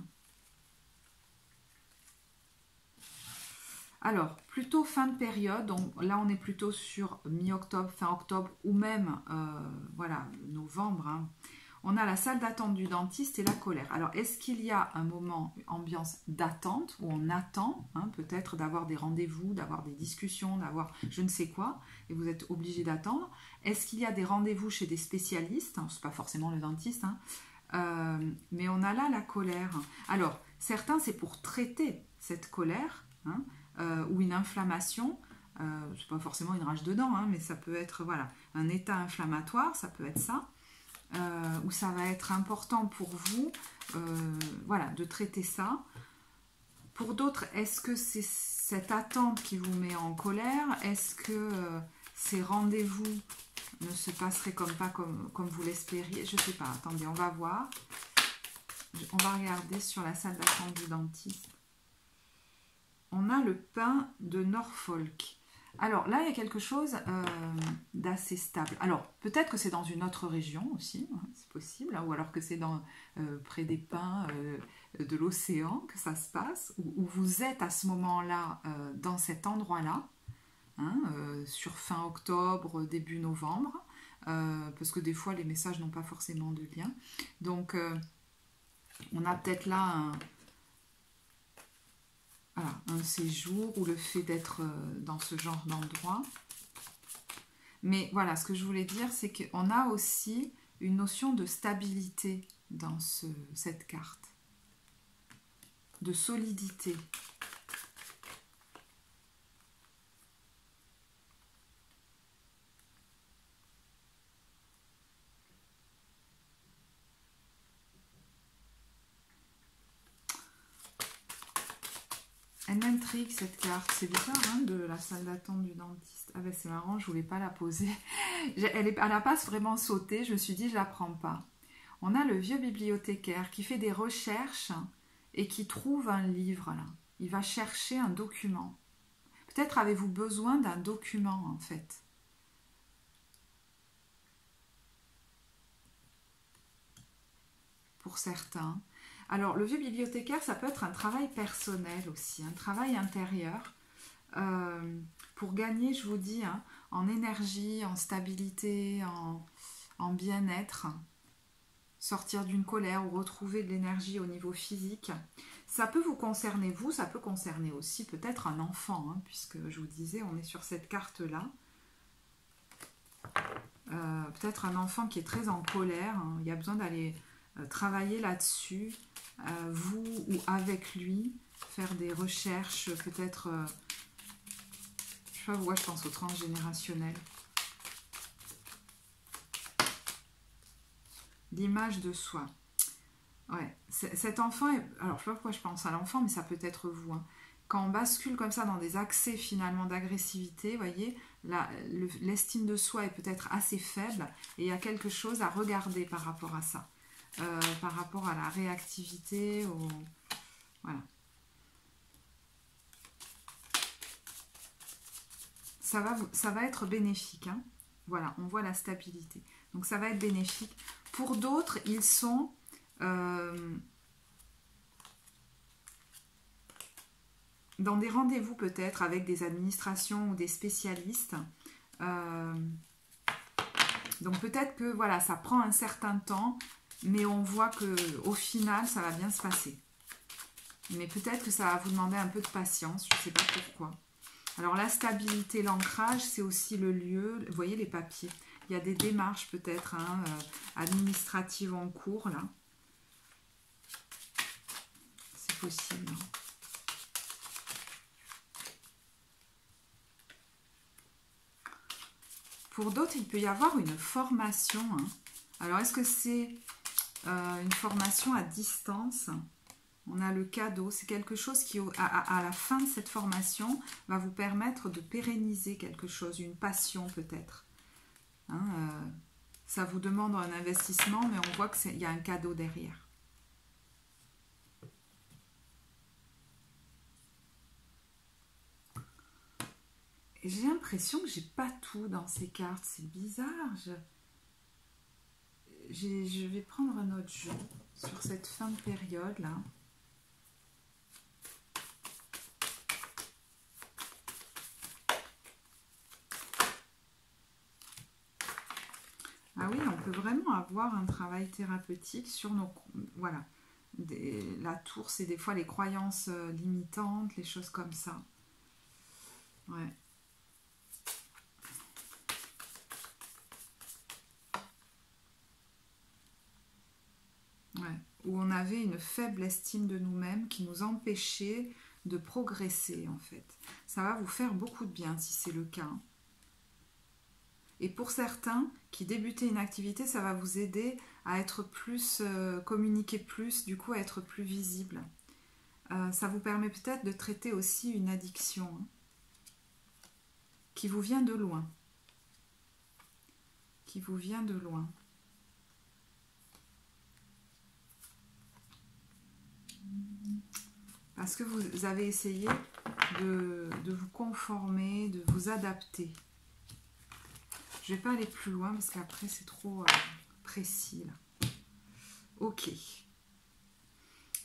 Alors, plutôt fin de période, donc là on est plutôt sur mi-octobre, fin octobre, ou même voilà, novembre. On a la salle d'attente du dentiste et la colère. Alors, est-ce qu'il y a un moment, ambiance d'attente, où on attend, peut-être d'avoir des rendez-vous, d'avoir des discussions, d'avoir je ne sais quoi, et vous êtes obligé d'attendre. Est-ce qu'il y a des rendez-vous chez des spécialistes? Ce n'est pas forcément le dentiste, mais on a là la colère. Alors, certains, c'est pour traiter cette colère, ou une inflammation. C'est pas forcément une rage de dents, mais ça peut être voilà, un état inflammatoire, ça peut être ça. Où ça va être important pour vous voilà, de traiter ça. Pour d'autres, est-ce que c'est cette attente qui vous met en colère? Est-ce que ces rendez-vous ne se passeraient pas comme vous l'espériez? Je ne sais pas, attendez, on va voir. On va regarder sur la salle d'attente du dentiste. On a le pin de Norfolk. Alors là, il y a quelque chose d'assez stable. Alors, peut-être que c'est dans une autre région aussi, c'est possible, ou alors que c'est près des pins de l'océan que ça se passe, où vous êtes à ce moment-là dans cet endroit-là, sur fin octobre, début novembre, parce que des fois, les messages n'ont pas forcément de lien. Donc, on a peut-être là un séjour ou le fait d'être dans ce genre d'endroit. Mais voilà, ce que je voulais dire, c'est qu'on a aussi une notion de stabilité dans cette carte, de solidité. Elle m'intrigue cette carte, c'est bizarre de la salle d'attente du dentiste. Ah ben c'est marrant, je voulais pas la poser. Elle n'a pas vraiment sauté, je me suis dit je la prends pas. On a le vieux bibliothécaire qui fait des recherches et qui trouve un livre là. Il va chercher un document. Peut-être avez-vous besoin d'un document en fait. Pour certains. Alors, le vieux bibliothécaire, ça peut être un travail personnel aussi, un travail intérieur, pour gagner, je vous dis, en énergie, en stabilité, en bien-être, sortir d'une colère ou retrouver de l'énergie au niveau physique. Ça peut vous concerner vous, ça peut concerner aussi peut-être un enfant, puisque je vous disais, on est sur cette carte-là. Peut-être un enfant qui est très en colère, il y a besoin d'aller travailler là-dessus, vous ou avec lui, faire des recherches, peut-être, je sais pas, moi je pense au transgénérationnel. L'image de soi. Ouais, cet enfant, alors je sais pas pourquoi je pense à l'enfant, mais ça peut être vous. Quand on bascule comme ça dans des accès finalement d'agressivité, vous voyez, l'estime de soi est peut-être assez faible et il y a quelque chose à regarder par rapport à ça. par rapport à la réactivité. Voilà. Ça va être bénéfique. Hein. Voilà, on voit la stabilité. Donc ça va être bénéfique. Pour d'autres, ils sont... dans des rendez-vous peut-être avec des administrations ou des spécialistes. Donc peut-être que voilà, ça prend un certain temps, mais on voit qu'au final, ça va bien se passer. Mais peut-être que ça va vous demander un peu de patience, je ne sais pas pourquoi. Alors la stabilité, l'ancrage, c'est aussi le lieu. Vous voyez les papiers. Il y a des démarches peut-être hein, administratives en cours là. C'est possible. Hein. Pour d'autres, il peut y avoir une formation. Hein. Alors, est-ce que c'est une formation à distance? On a le cadeau. C'est quelque chose qui, à la fin de cette formation, va vous permettre de pérenniser quelque chose, une passion peut-être. Hein, ça vous demande un investissement, mais on voit qu'il y a un cadeau derrière. J'ai l'impression que j'ai pas tout dans ces cartes. C'est bizarre. Je vais prendre un autre jeu sur cette fin de période là. Ah oui, on peut vraiment avoir un travail thérapeutique sur nos... Voilà. La tour, c'est des fois les croyances limitantes, les choses comme ça. Ouais. Ouais. Où on avait une faible estime de nous-mêmes qui nous empêchait de progresser en fait. Ça va vous faire beaucoup de bien si c'est le cas. Et pour certains qui débutaient une activité, ça va vous aider à être plus, communiquer plus, du coup à être plus visible. Ça vous permet peut-être de traiter aussi une addiction hein, qui vous vient de loin. Qui vous vient de loin. Parce que vous avez essayé de vous conformer, de vous adapter. Je ne vais pas aller plus loin parce qu'après c'est trop précis. Là. Ok.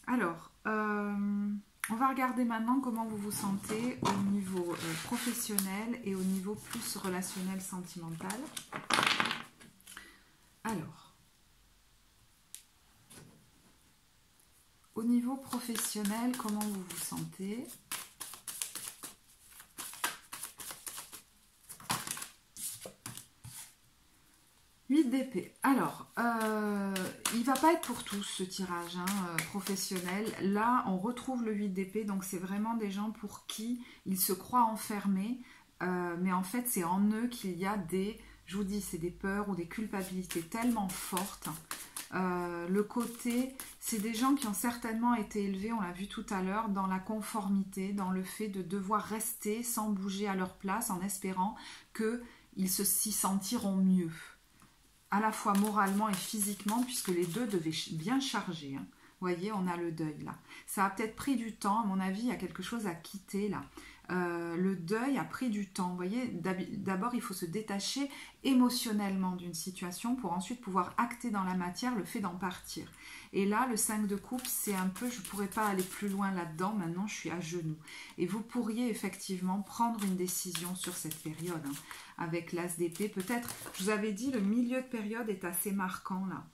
Alors, on va regarder maintenant comment vous vous sentez au niveau professionnel et au niveau plus relationnel, sentimental. Alors, au niveau professionnel, comment vous vous sentez ? 8 d'épée. Alors, il ne va pas être pour tous ce tirage hein, professionnel. Là, on retrouve le 8 d'épée. Donc, c'est vraiment des gens pour qui ils se croient enfermés. Mais en fait, c'est en eux qu'il y a des... Je vous dis, c'est des peurs ou des culpabilités tellement fortes. Le côté, c'est des gens qui ont certainement été élevés, on l'a vu tout à l'heure, dans la conformité, dans le fait de devoir rester sans bouger à leur place en espérant qu'ils s'y sentiront mieux. À la fois moralement et physiquement, puisque les deux devaient bien charger. Hein. Vous voyez, on a le deuil là. Ça a peut-être pris du temps, à mon avis, il y a quelque chose à quitter là. Le deuil a pris du temps. Vous voyez, d'abord, il faut se détacher émotionnellement d'une situation pour ensuite pouvoir acter dans la matière le fait d'en partir. Et là, le 5 de coupe, c'est un peu, je ne pourrais pas aller plus loin là-dedans, maintenant je suis à genoux. Et vous pourriez effectivement prendre une décision sur cette période, hein, avec l'as d'épée. Peut-être, je vous avais dit, le milieu de période est assez marquant là.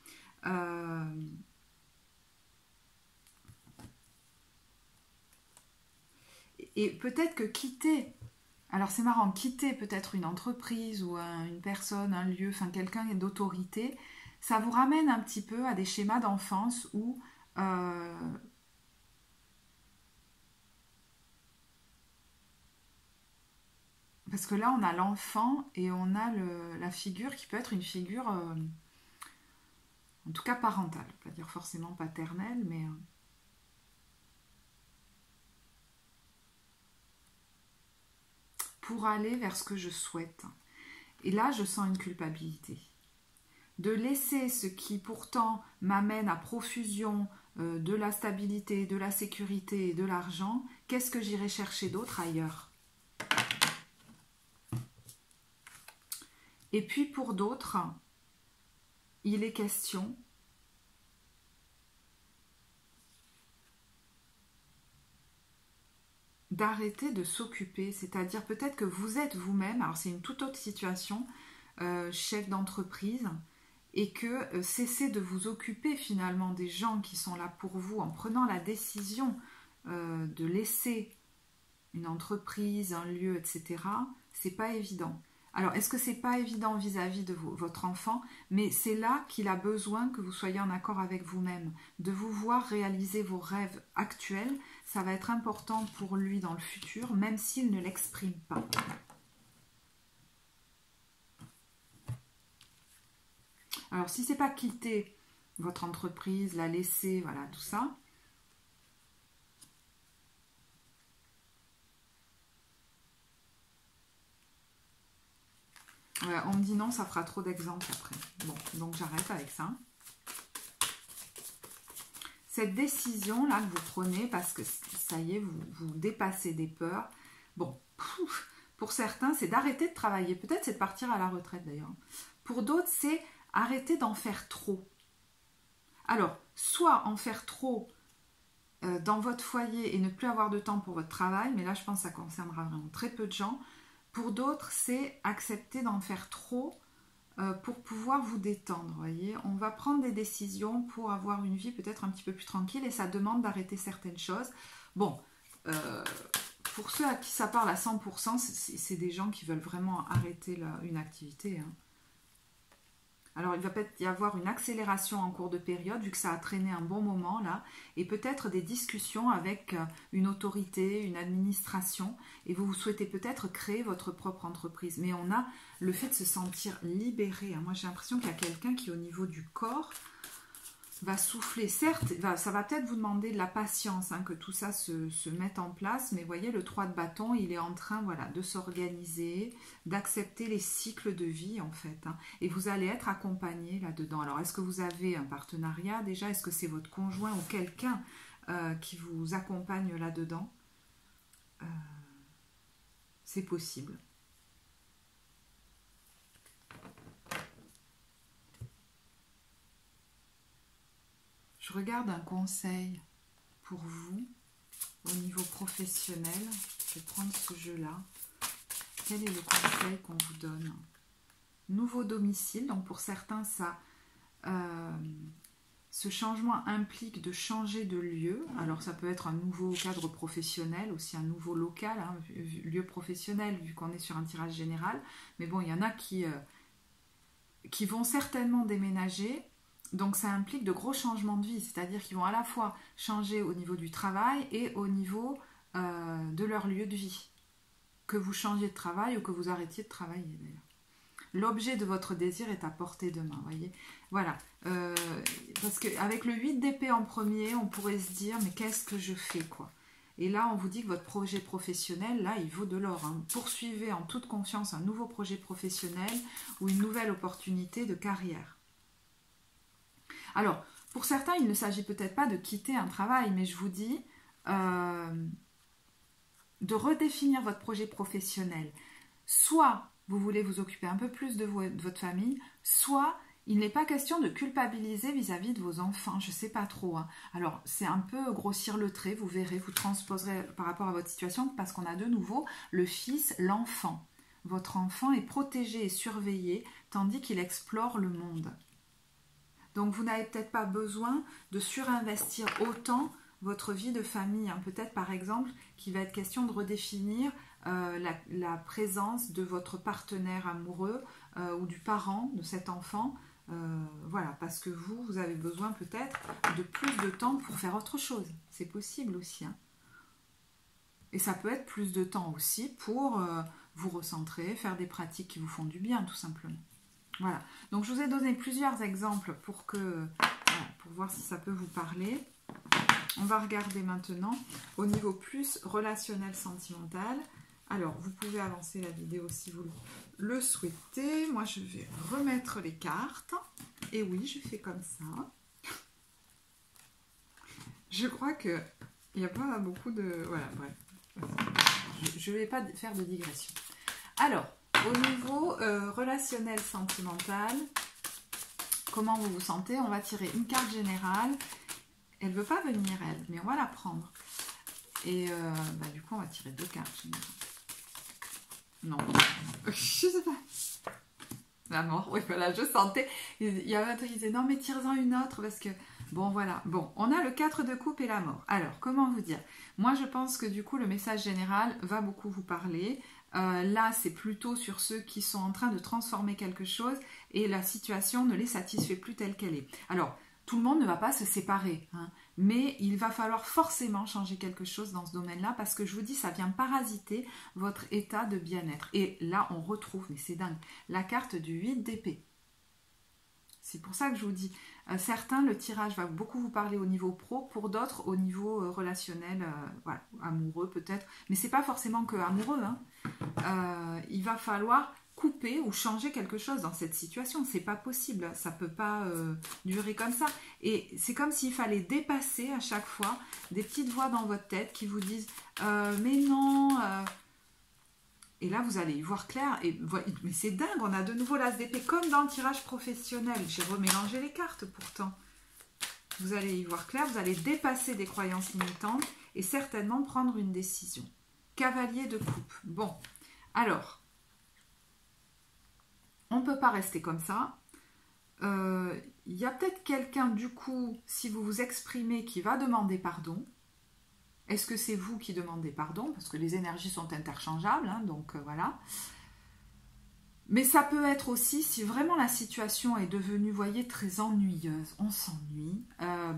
Et peut-être que quitter, alors c'est marrant, quitter peut-être une entreprise ou une personne, un lieu, enfin quelqu'un d'autorité, ça vous ramène un petit peu à des schémas d'enfance où parce que là on a l'enfant et on a la figure qui peut être une figure en tout cas parentale, pas dire forcément paternelle, mais pour aller vers ce que je souhaite. Et là, je sens une culpabilité. de laisser ce qui pourtant m'amène à profusion de la stabilité, de la sécurité et de l'argent, qu'est-ce que j'irai chercher d'autre ailleurs? Et puis pour d'autres, il est question d'arrêter de s'occuper, c'est-à-dire peut-être que vous êtes vous-même, alors c'est une toute autre situation, chef d'entreprise, et que cessez de vous occuper finalement des gens qui sont là pour vous en prenant la décision de laisser une entreprise, un lieu, etc. C'est pas évident. Alors, est-ce que c'est pas évident vis-à-vis de votre enfant? Mais c'est là qu'il a besoin que vous soyez en accord avec vous-même, de vous voir réaliser vos rêves actuels. Ça va être important pour lui dans le futur, même s'il ne l'exprime pas. Alors, si c'est pas quitter votre entreprise, la laisser, voilà, tout ça, on me dit non, ça fera trop d'exemples après. Bon, donc j'arrête avec ça. Cette décision-là que vous prenez, parce que ça y est, vous dépassez des peurs. Bon, pour certains, c'est d'arrêter de travailler. Peut-être c'est de partir à la retraite d'ailleurs. Pour d'autres, c'est arrêter d'en faire trop. Alors, soit en faire trop dans votre foyer et ne plus avoir de temps pour votre travail, mais là je pense que ça concernera vraiment très peu de gens. Pour d'autres, c'est accepter d'en faire trop pour pouvoir vous détendre. Voyez, on va prendre des décisions pour avoir une vie peut-être un petit peu plus tranquille et ça demande d'arrêter certaines choses. Bon, pour ceux à qui ça parle à 100%, c'est des gens qui veulent vraiment arrêter une activité. Hein. Alors, il va peut-être y avoir une accélération en cours de période, vu que ça a traîné un bon moment, là, et peut-être des discussions avec une autorité, une administration, et vous souhaitez peut-être créer votre propre entreprise. Mais on a le fait de se sentir libéré. Hein. Moi, j'ai l'impression qu'il y a quelqu'un qui, au niveau du corps, va souffler. Certes, ça va peut-être vous demander de la patience, hein, que tout ça se mette en place, mais voyez, le 3 de bâton, il est en train, voilà, de s'organiser, d'accepter les cycles de vie, en fait. Hein, et vous allez être accompagné là-dedans. Alors, est-ce que vous avez un partenariat déjà? Est-ce que c'est votre conjoint ou quelqu'un qui vous accompagne là-dedans? C'est possible. Je regarde un conseil pour vous au niveau professionnel. Je vais prendre ce jeu-là. Quel est le conseil qu'on vous donne? Nouveau domicile. Donc pour certains, ce changement implique de changer de lieu. Alors ça peut être un nouveau cadre professionnel, aussi un nouveau local, hein, lieu professionnel, vu qu'on est sur un tirage général. Mais bon, il y en a qui vont certainement déménager. Donc ça implique de gros changements de vie, c'est-à-dire qu'ils vont à la fois changer au niveau du travail et au niveau de leur lieu de vie. Que vous changiez de travail ou que vous arrêtiez de travailler d'ailleurs. L'objet de votre désir est à portée de main, voyez. Voilà, parce qu'avec le 8 d'épée en premier, on pourrait se dire, mais qu'est-ce que je fais, quoi? Et là, on vous dit que votre projet professionnel, là, il vaut de l'or. Hein. Poursuivez en toute confiance un nouveau projet professionnel ou une nouvelle opportunité de carrière. Alors, pour certains, il ne s'agit peut-être pas de quitter un travail, mais je vous dis de redéfinir votre projet professionnel. Soit vous voulez vous occuper un peu plus de votre famille, soit il n'est pas question de culpabiliser vis-à-vis de vos enfants. Je ne sais pas trop. Hein. Alors, c'est un peu grossir le trait, vous verrez, vous transposerez par rapport à votre situation, parce qu'on a de nouveau le fils, l'enfant. Votre enfant est protégé et surveillé, tandis qu'il explore le monde. Donc, vous n'avez peut-être pas besoin de surinvestir autant votre vie de famille. Hein. Peut-être, par exemple, qu'il va être question de redéfinir la présence de votre partenaire amoureux ou du parent de cet enfant. Voilà, parce que vous avez besoin peut-être de plus de temps pour faire autre chose. C'est possible aussi. Hein. Et ça peut être plus de temps aussi pour vous recentrer, faire des pratiques qui vous font du bien, tout simplement. Voilà, donc je vous ai donné plusieurs exemples pour voir si ça peut vous parler. On va regarder maintenant au niveau plus relationnel sentimental. Alors, vous pouvez avancer la vidéo si vous le souhaitez. Moi, je vais remettre les cartes. Et oui, je fais comme ça. Je crois qu'il n'y a pas beaucoup de... Voilà, bref. Je ne vais pas faire de digression. Alors, au niveau relationnel sentimental, comment vous vous sentez? On va tirer une carte générale. Elle ne veut pas venir, elle, mais on va la prendre. Et du coup, on va tirer 2 cartes générales. Non, je sais pas. La mort, oui, voilà, je sentais. Il y avait un truc qui disait, non, mais tire-en une autre, parce que... Bon, voilà. Bon, on a le 4 de coupe et la mort. Alors, comment vous dire? Moi, je pense que du coup, le message général va beaucoup vous parler. Là, c'est plutôt sur ceux qui sont en train de transformer quelque chose et la situation ne les satisfait plus telle qu'elle est. Alors, tout le monde ne va pas se séparer, hein, mais il va falloir forcément changer quelque chose dans ce domaine-là parce que je vous dis, ça vient parasiter votre état de bien-être. Et là, on retrouve, mais c'est dingue, la carte du 8 d'épée. C'est pour ça que je vous dis, certains, le tirage va beaucoup vous parler au niveau pro, pour d'autres, au niveau relationnel, voilà, amoureux peut-être. Mais c'est pas forcément que amoureux. Hein. Il va falloir couper ou changer quelque chose dans cette situation. C'est pas possible. Ça peut pas durer comme ça. Et c'est comme s'il fallait dépasser à chaque fois des petites voix dans votre tête qui vous disent mais non... Et là, vous allez y voir clair. Et, mais c'est dingue, on a de nouveau l'as d'épée, comme dans le tirage professionnel. J'ai remélangé les cartes pourtant. Vous allez y voir clair, vous allez dépasser des croyances limitantes et certainement prendre une décision. Cavalier de coupe. Bon, alors, on ne peut pas rester comme ça. Il y a peut-être quelqu'un, du coup, si vous vous exprimez, qui va demander pardon. Est-ce que c'est vous qui demandez pardon? Parce que les énergies sont interchangeables, hein, donc voilà. Mais ça peut être aussi, si vraiment la situation est devenue, vous voyez, très ennuyeuse, on s'ennuie.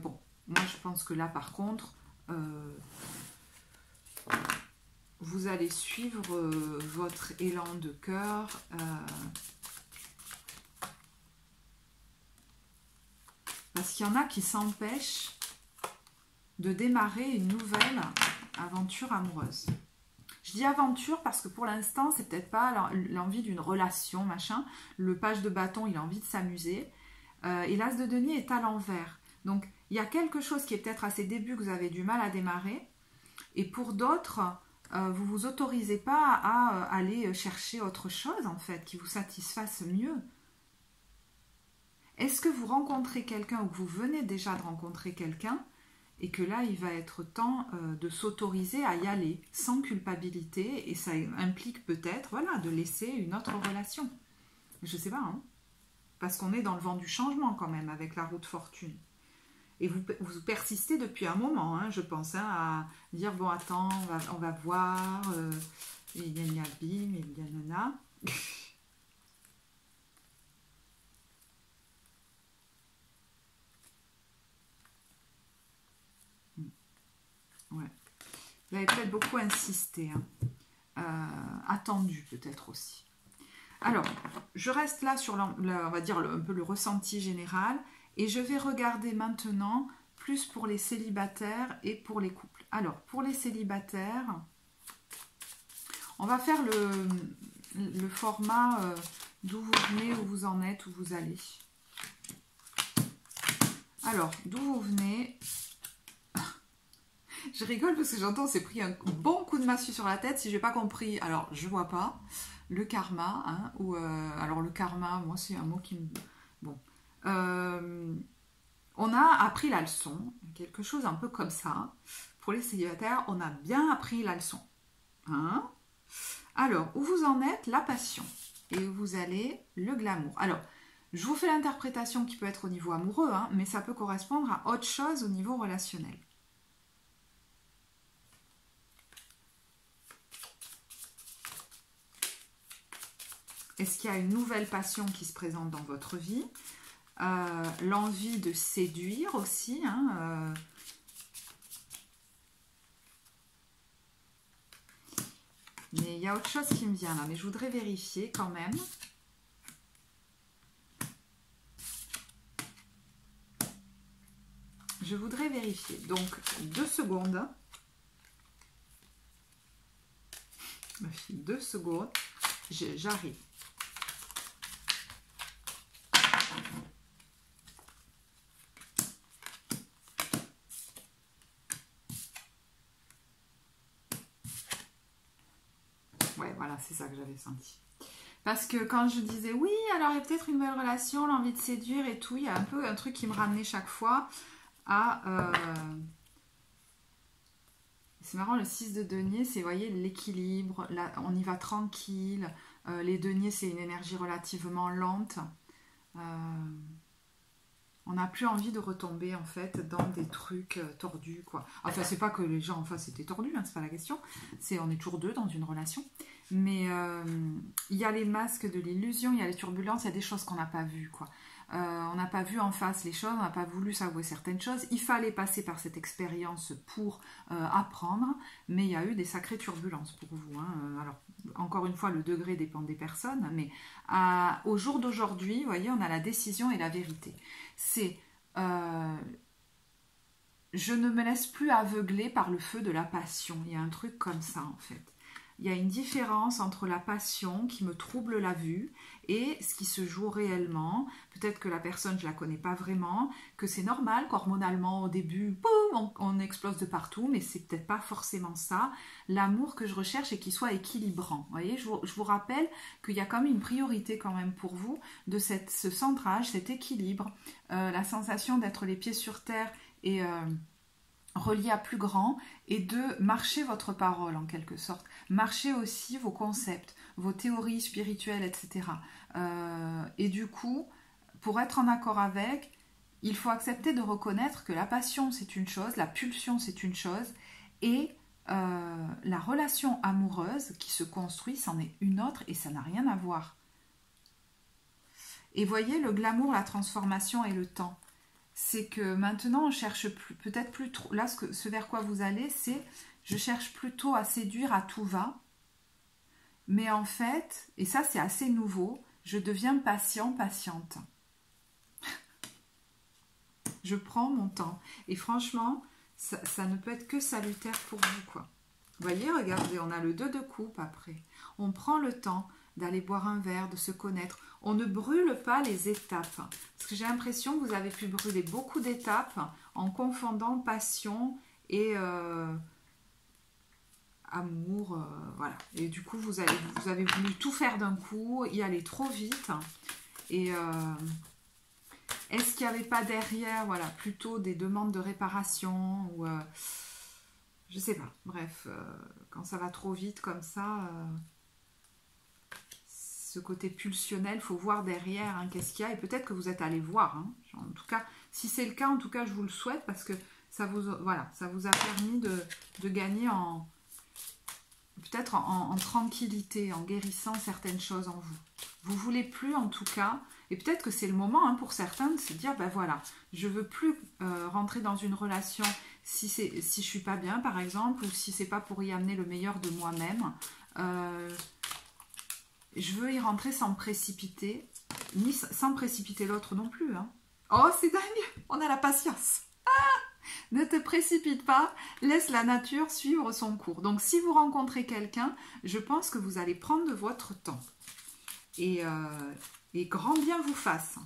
Bon, moi je pense que là par contre, vous allez suivre votre élan de cœur. Parce qu'il y en a qui s'empêchent de démarrer une nouvelle aventure amoureuse. Je dis aventure parce que pour l'instant, c'est peut-être pas l'envie d'une relation, machin. Le page de bâton, il a envie de s'amuser. Et l'as de denier est à l'envers. Donc, il y a quelque chose qui est peut-être à ses débuts que vous avez du mal à démarrer. Et pour d'autres, vous vous autorisez pas à aller chercher autre chose, en fait, qui vous satisfasse mieux. Est-ce que vous rencontrez quelqu'un ou que vous venez déjà de rencontrer quelqu'un et que là, il va être temps de s'autoriser à y aller sans culpabilité et ça implique peut-être, voilà, de laisser une autre relation. Je sais pas, hein, parce qu'on est dans le vent du changement quand même avec la roue de fortune. Et vous persistez depuis un moment, hein, je pense, hein, à dire, bon, attends, on va voir, il y a bim, il y a nana. Ouais. Vous avez peut-être beaucoup insisté, hein. Attendu peut-être aussi. Alors, je reste là sur, on va dire, un peu le ressenti général et je vais regarder maintenant plus pour les célibataires et pour les couples. Alors, pour les célibataires, on va faire le format d'où vous venez, où vous en êtes, où vous allez. Alors, d'où vous venez... Je rigole parce que j'entends, on s'est pris un bon coup de massue sur la tête. Si je n'ai pas compris, alors je vois pas. Le karma, hein, ou alors le karma, moi c'est un mot qui me... Bon. On a appris la leçon, quelque chose un peu comme ça. Pour les célibataires, on a bien appris la leçon. Hein? Alors, où vous en êtes, la passion. Et où vous allez, le glamour. Alors, je vous fais l'interprétation qui peut être au niveau amoureux, hein, mais ça peut correspondre à autre chose au niveau relationnel. Est-ce qu'il y a une nouvelle passion qui se présente dans votre vie? L'envie de séduire aussi. Hein, Mais il y a autre chose qui me vient là. Mais je voudrais vérifier quand même. Je voudrais vérifier. Donc, 2 secondes. 2 secondes, j'arrive. Ouais, voilà, c'est ça que j'avais senti. Parce que quand je disais, oui, alors il y a peut-être une nouvelle relation, l'envie de séduire et tout, il y a un peu un truc qui me ramenait chaque fois à... C'est marrant, le 6 de denier, c'est, vous voyez, l'équilibre, on y va tranquille. Les deniers, c'est une énergie relativement lente. On n'a plus envie de retomber, en fait, dans des trucs tordus, quoi. Enfin, c'est pas que les gens en face étaient tordus, hein, c'est pas la question. On est toujours deux dans une relation. Mais il y a les masques de l'illusion, il y a les turbulences, il y a des choses qu'on n'a pas vues, quoi. On n'a pas vu en face les choses, on n'a pas voulu s'avouer certaines choses. Il fallait passer par cette expérience pour apprendre, mais il y a eu des sacrées turbulences pour vous. Hein. Alors, encore une fois, le degré dépend des personnes, mais au jour d'aujourd'hui, vous voyez, on a la décision et la vérité. C'est je ne me laisse plus aveugler par le feu de la passion. Il y a un truc comme ça, en fait. Il y a une différence entre la passion qui me trouble la vue et ce qui se joue réellement. Peut-être que la personne, je ne la connais pas vraiment, que c'est normal qu'hormonalement, au début, boum, on explose de partout, mais c'est peut-être pas forcément ça. L'amour que je recherche et qu'il soit équilibrant. Vous voyez, je vous rappelle qu'il y a quand même une priorité quand même pour vous de ce centrage, cet équilibre, la sensation d'être les pieds sur terre et... relié à plus grand et de marcher votre parole en quelque sorte. Marcher aussi vos concepts, vos théories spirituelles, etc. Et du coup, pour être en accord avec, il faut accepter de reconnaître que la passion c'est une chose, la pulsion c'est une chose et la relation amoureuse qui se construit c'en est une autre et ça n'a rien à voir. Et voyez le glamour, la transformation et le temps. C'est que maintenant on cherche peut-être plus trop, là ce vers quoi vous allez c'est, je cherche plutôt à séduire à tout va, mais en fait, et ça c'est assez nouveau, je deviens patient, patiente. Je prends mon temps, et franchement, ça ne peut être que salutaire pour vous, quoi. Vous voyez, regardez, on a le 2 de coupe après, on prend le temps d'aller boire un verre, de se connaître. On ne brûle pas les étapes. Parce que j'ai l'impression que vous avez pu brûler beaucoup d'étapes en confondant passion et amour. Voilà. Et du coup, vous avez voulu tout faire d'un coup, y aller trop vite. Et est-ce qu'il n'y avait pas derrière, voilà, plutôt des demandes de réparation ou je sais pas. Bref, quand ça va trop vite comme ça... ce côté pulsionnel, il faut voir derrière hein, qu'est-ce qu'il y a et peut-être que vous êtes allé voir. Hein. En tout cas, si c'est le cas, en tout cas, je vous le souhaite parce que ça vous a permis de gagner peut-être en tranquillité, en guérissant certaines choses en vous. Vous voulez plus en tout cas, et peut-être que c'est le moment hein, pour certains de se dire, ben voilà, je veux plus rentrer dans une relation si je suis pas bien par exemple, ou si c'est pas pour y amener le meilleur de moi-même. Je veux y rentrer sans me précipiter, ni sans précipiter l'autre non plus. Hein. Oh, c'est dingue, on a la patience. Ah, ne te précipite pas, laisse la nature suivre son cours. Donc, si vous rencontrez quelqu'un, je pense que vous allez prendre de votre temps. Et grand bien vous fasse.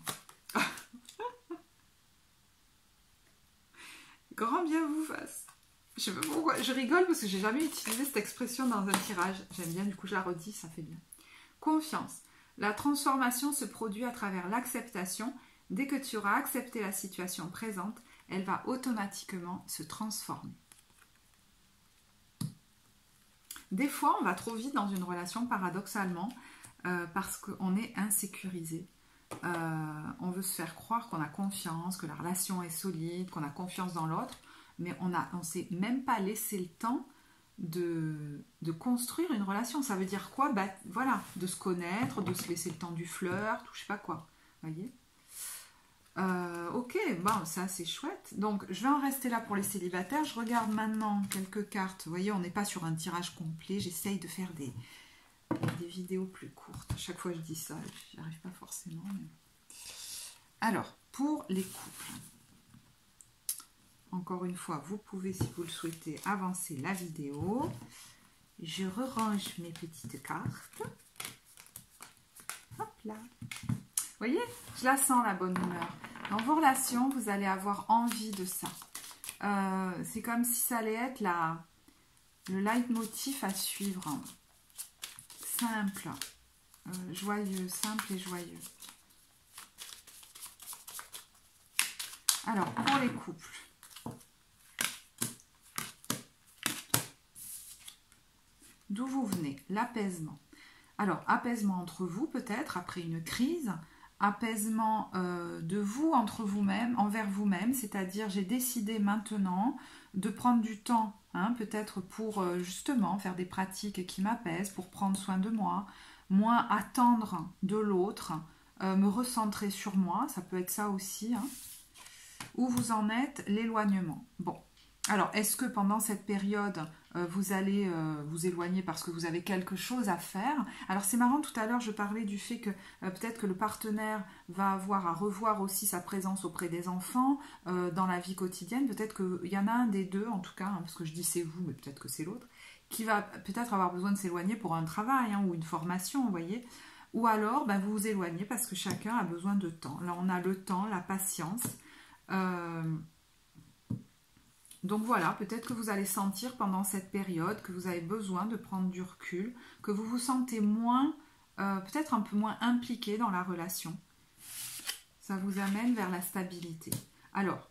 Grand bien vous fasse. Je sais pas pourquoi, je rigole parce que j'ai jamais utilisé cette expression dans un tirage. J'aime bien, du coup, je la redis, ça fait bien. Confiance. La transformation se produit à travers l'acceptation. Dès que tu auras accepté la situation présente, elle va automatiquement se transformer. Des fois, on va trop vite dans une relation, paradoxalement, parce qu'on est insécurisé. On veut se faire croire qu'on a confiance, que la relation est solide, qu'on a confiance dans l'autre, mais on ne s'est même pas laissé le temps de construire une relation. Ça veut dire quoi? Bah, voilà, de se connaître, de se laisser le temps du flirt, ou je sais pas quoi. Voyez? Ok, bon, ça c'est chouette. Donc, je vais en rester là pour les célibataires. Je regarde maintenant quelques cartes. Vous voyez, on n'est pas sur un tirage complet. J'essaye de faire des vidéos plus courtes. À chaque fois, je dis ça. J'y arrive pas forcément. Mais... Alors, pour les couples. Encore une fois, vous pouvez, si vous le souhaitez, avancer la vidéo. je re-range mes petites cartes. Hop là. Vous voyez, je la sens la bonne humeur. Dans vos relations, vous allez avoir envie de ça. C'est comme si ça allait être le leitmotiv à suivre. Simple, joyeux, simple et joyeux. Alors, pour les couples. D'où vous venez? L'apaisement. Alors, apaisement entre vous peut-être, après une crise. Apaisement de vous, entre vous-même, envers vous-même. C'est-à-dire, j'ai décidé maintenant de prendre du temps, hein, peut-être pour justement faire des pratiques qui m'apaisent, pour prendre soin de moi, moins attendre de l'autre, me recentrer sur moi. Ça peut être ça aussi, hein. Où vous en êtes, l'éloignement. Bon, alors est-ce que pendant cette période, vous allez vous éloigner parce que vous avez quelque chose à faire? Alors c'est marrant, tout à l'heure je parlais du fait que peut-être que le partenaire va avoir à revoir aussi sa présence auprès des enfants dans la vie quotidienne. Peut-être qu'il y en a un des deux, en tout cas, hein, parce que je dis c'est vous, mais peut-être que c'est l'autre, qui va peut-être avoir besoin de s'éloigner pour un travail, hein, ou une formation, vous voyez. Ou alors vous vous éloignez parce que chacun a besoin de temps. Là on a le temps, la patience. Donc voilà, peut-être que vous allez sentir pendant cette période que vous avez besoin de prendre du recul, que vous vous sentez moins, peut-être un peu moins impliqué dans la relation. Ça vous amène vers la stabilité. Alors,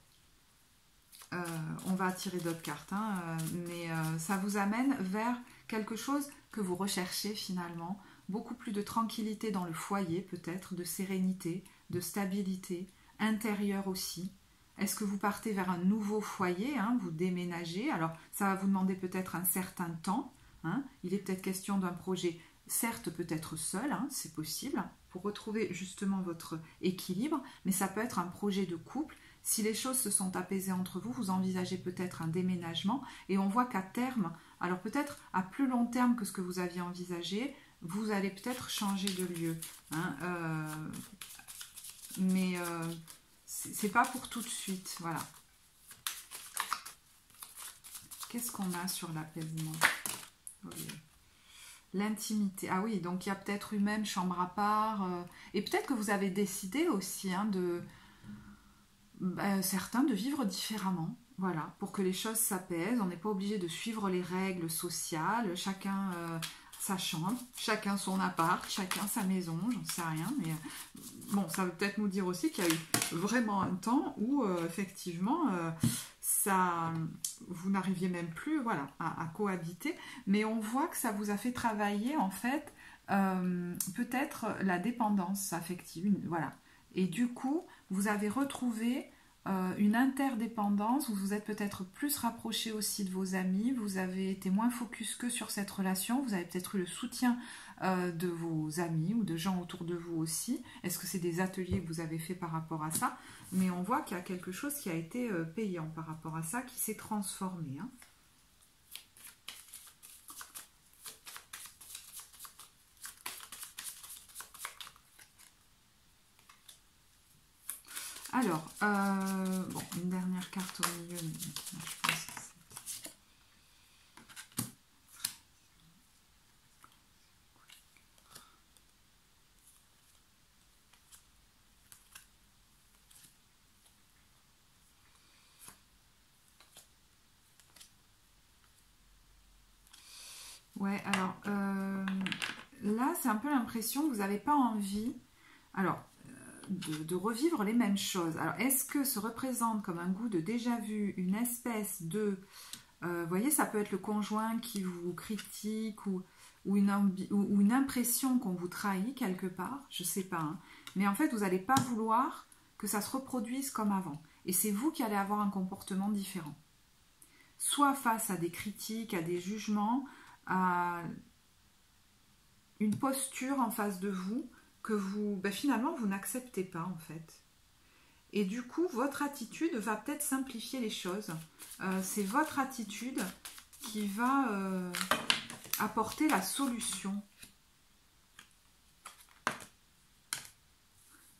on va tirer d'autres cartes, hein, mais ça vous amène vers quelque chose que vous recherchez finalement, beaucoup plus de tranquillité dans le foyer peut-être, de sérénité, de stabilité, intérieure aussi. Est-ce que vous partez vers un nouveau foyer, hein, vous déménagez? Alors, ça va vous demander peut-être un certain temps. Hein. Il est peut-être question d'un projet, certes peut-être seul, hein, c'est possible, pour retrouver justement votre équilibre, mais ça peut être un projet de couple. Si les choses se sont apaisées entre vous, vous envisagez peut-être un déménagement, et on voit qu'à terme, alors peut-être à plus long terme que ce que vous aviez envisagé, vous allez peut-être changer de lieu. Hein, mais... c'est pas pour tout de suite, voilà. Qu'est-ce qu'on a sur l'apaisement? Oui. L'intimité. Ah oui, donc il y a peut-être eu même chambre à part. Et peut-être que vous avez décidé aussi, hein, certains de vivre différemment. Voilà, pour que les choses s'apaisent. On n'est pas obligé de suivre les règles sociales. Chacun sa chambre, chacun son appart, chacun sa maison, j'en sais rien. Mais bon, ça veut peut-être nous dire aussi qu'il y a eu vraiment un temps où effectivement vous n'arriviez même plus, voilà, à cohabiter, mais on voit que ça vous a fait travailler en fait peut-être la dépendance affective, voilà, et du coup vous avez retrouvé une interdépendance, vous vous êtes peut-être plus rapproché aussi de vos amis, vous avez été moins focus que sur cette relation, vous avez peut-être eu le soutien de vos amis ou de gens autour de vous aussi. Est-ce que c'est des ateliers que vous avez fait par rapport à ça? Mais on voit qu'il y a quelque chose qui a été payant par rapport à ça, qui s'est transformé. Hein. Alors, bon, une dernière carte au milieu, mais je pense que c'est... Ouais, alors, là, c'est un peu l'impression que vous n'avez pas envie... Alors... De revivre les mêmes choses. Alors, est-ce que se représente comme un goût de déjà-vu, une espèce de... vous voyez, ça peut être le conjoint qui vous critique ou une impression qu'on vous trahit quelque part, je ne sais pas. Hein. Mais en fait, vous n'allez pas vouloir que ça se reproduise comme avant. Et c'est vous qui allez avoir un comportement différent. Soit face à des critiques, à des jugements, à une posture en face de vous, que vous, finalement, vous n'acceptez pas, en fait. Et du coup, votre attitude va peut-être simplifier les choses. C'est votre attitude qui va apporter la solution.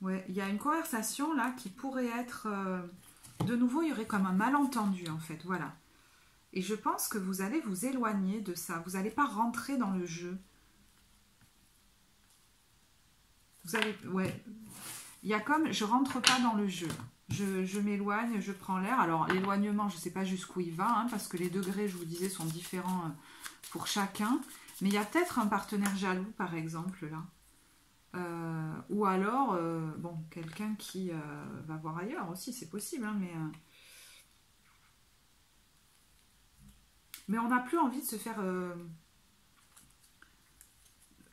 Ouais, il y a une conversation, là, qui pourrait être... de nouveau, il y aurait comme un malentendu, en fait, voilà. Et je pense que vous allez vous éloigner de ça. Vous n'allez pas rentrer dans le jeu. Vous allez... Ouais. Il y a comme... Je rentre pas dans le jeu. Je m'éloigne, je prends l'air. Alors, l'éloignement, je ne sais pas jusqu'où il va, hein, parce que les degrés, je vous disais, sont différents pour chacun. Mais il y a peut-être un partenaire jaloux, par exemple, là. Ou alors, bon, quelqu'un qui va voir ailleurs aussi, c'est possible, hein, mais on n'a plus envie de se faire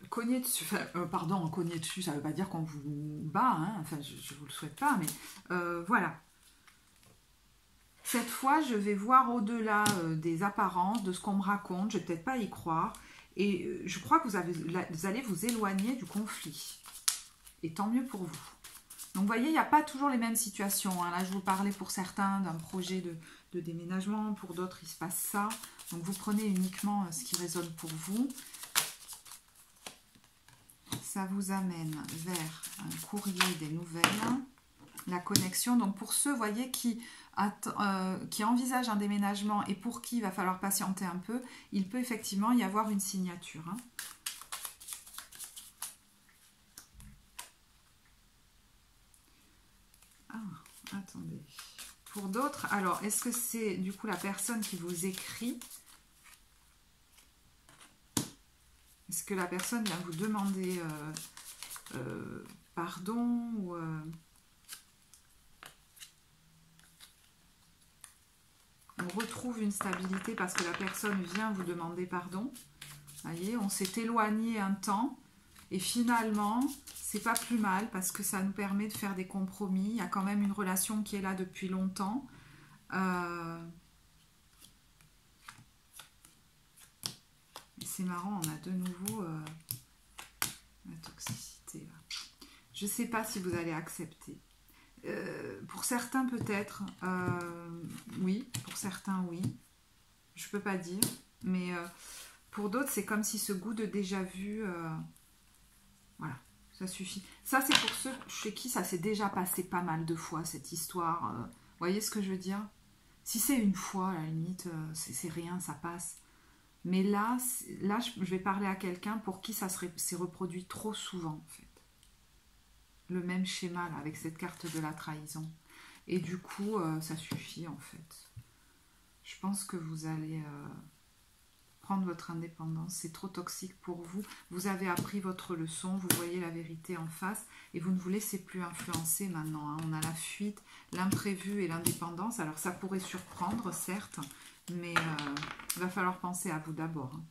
cogner dessus. Enfin, pardon, cogner dessus, ça ne veut pas dire qu'on vous bat, hein, enfin, je ne vous le souhaite pas, mais voilà. Cette fois, je vais voir au-delà des apparences, de ce qu'on me raconte, je ne vais peut-être pas y croire, et je crois que vous allez vous éloigner du conflit. Et tant mieux pour vous. Donc, vous voyez, il n'y a pas toujours les mêmes situations. Hein. Là, je vous parlais pour certains d'un projet de déménagement. Pour d'autres, il se passe ça. Donc, vous prenez uniquement ce qui résonne pour vous. Ça vous amène vers un courrier des nouvelles. La connexion. Donc, pour ceux, vous voyez, qui envisagent un déménagement et pour qui il va falloir patienter un peu, il peut effectivement y avoir une signature. Hein. Attendez. Pour d'autres, alors, est-ce que c'est du coup la personne qui vous écrit? Est-ce que la personne vient vous demander pardon ou on retrouve une stabilité parce que la personne vient vous demander pardon? Vous voyez, on s'est éloigné un temps et finalement, c'est pas plus mal parce que ça nous permet de faire des compromis. Il y a quand même une relation qui est là depuis longtemps. Et c'est marrant, on a de nouveau la toxicité. Là. Je ne sais pas si vous allez accepter. Pour certains peut-être, oui. Pour certains, oui. Je ne peux pas dire. Mais pour d'autres, c'est comme si ce goût de déjà-vu... voilà. Ça suffit. Ça, c'est pour ceux chez qui ça s'est déjà passé pas mal de fois, cette histoire. Vous voyez ce que je veux dire? Si c'est une fois, à la limite, c'est rien, ça passe. Mais là, je vais parler à quelqu'un pour qui ça s'est reproduit trop souvent, en fait. Le même schéma, là, avec cette carte de la trahison. Et du coup, ça suffit, en fait. Je pense que vous allez... prendre votre indépendance, c'est trop toxique pour vous. Vous avez appris votre leçon, vous voyez la vérité en face et vous ne vous laissez plus influencer maintenant. Hein. On a la fuite, l'imprévu et l'indépendance. Alors ça pourrait surprendre, certes, mais il va falloir penser à vous d'abord. Hein.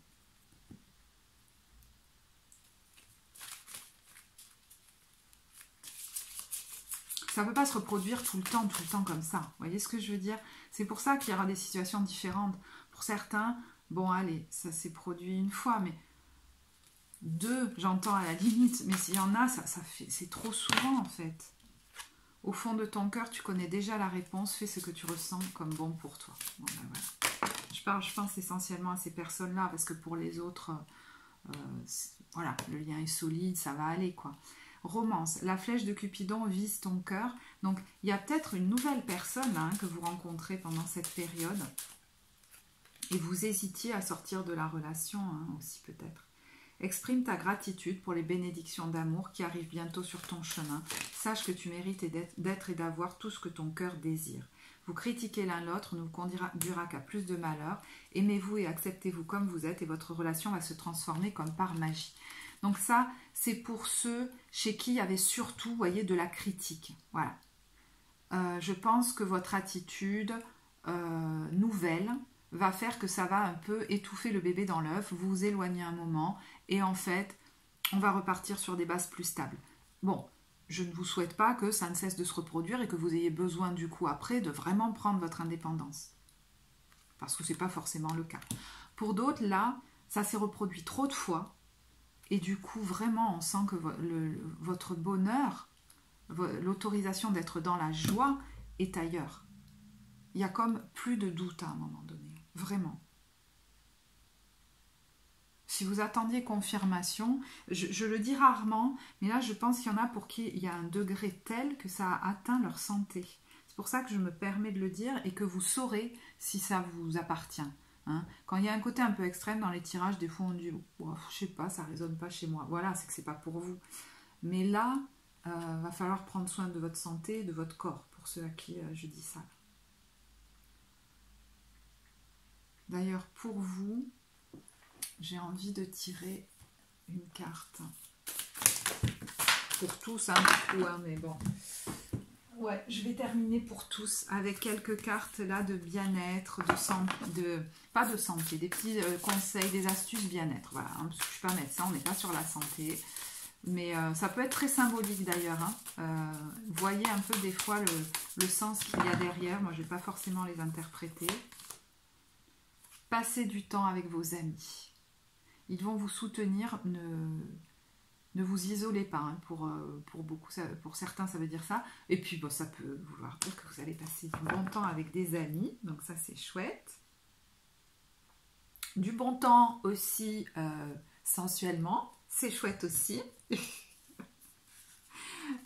Ça ne peut pas se reproduire tout le temps comme ça. Vous voyez ce que je veux dire? C'est pour ça qu'il y aura des situations différentes. Pour certains... Bon, allez, ça s'est produit une fois, mais deux, j'entends à la limite. Mais s'il y en a, c'est trop souvent, en fait. Au fond de ton cœur, tu connais déjà la réponse. Fais ce que tu ressens comme bon pour toi. Bon, ben voilà. Je pense essentiellement à ces personnes-là, parce que pour les autres, voilà, le lien est solide, ça va aller, quoi. Romance. La flèche de Cupidon vise ton cœur. Donc, il y a peut-être une nouvelle personne hein, que vous rencontrez pendant cette période. Et vous hésitiez à sortir de la relation hein, aussi peut-être. Exprime ta gratitude pour les bénédictions d'amour qui arrivent bientôt sur ton chemin. Sache que tu mérites d'être et d'avoir tout ce que ton cœur désire. Vous critiquez l'un l'autre ne vous conduira qu'à plus de malheur. Aimez-vous et acceptez-vous comme vous êtes et votre relation va se transformer comme par magie. Donc ça, c'est pour ceux chez qui il y avait surtout, vous voyez, de la critique. Voilà. Je pense que votre attitude nouvelle va faire que ça va un peu étouffer le bébé dans l'œuf, vous vous éloignez un moment et en fait, on va repartir sur des bases plus stables. Bon, je ne vous souhaite pas que ça ne cesse de se reproduire et que vous ayez besoin du coup après de vraiment prendre votre indépendance. Parce que ce n'est pas forcément le cas. Pour d'autres, là, ça s'est reproduit trop de fois et du coup, vraiment, on sent que votre bonheur, l'autorisation d'être dans la joie est ailleurs. Il y a comme plus de doute à un moment donné. Vraiment. Si vous attendiez confirmation, je le dis rarement, mais là je pense qu'il y en a pour qui il y a un degré tel que ça a atteint leur santé. C'est pour ça que je me permets de le dire et que vous saurez si ça vous appartient. Hein. Quand il y a un côté un peu extrême dans les tirages, des fois on dit oh, je sais pas, ça résonne pas chez moi. Voilà, c'est que c'est pas pour vous. Mais là, va falloir prendre soin de votre santé, de votre corps, pour ceux à qui je dis ça. D'ailleurs, pour vous, j'ai envie de tirer une carte. Pour tous, hein, beaucoup, hein, mais bon. Ouais, je vais terminer pour tous avec quelques cartes là de bien-être, de santé, pas de santé, des petits conseils, des astuces bien-être. Voilà, hein, parce que je ne suis pas médecin, on n'est pas sur la santé. Mais ça peut être très symbolique d'ailleurs. Hein. Voyez un peu des fois le sens qu'il y a derrière. Moi, je ne vais pas forcément les interpréter. Passez du temps avec vos amis. Ils vont vous soutenir. Ne vous isolez pas. Hein. Pour beaucoup, pour certains, ça veut dire ça. Et puis, bon, ça peut vouloir dire que vous allez passer du bon temps avec des amis. Donc ça, c'est chouette. Du bon temps aussi sensuellement. C'est chouette aussi.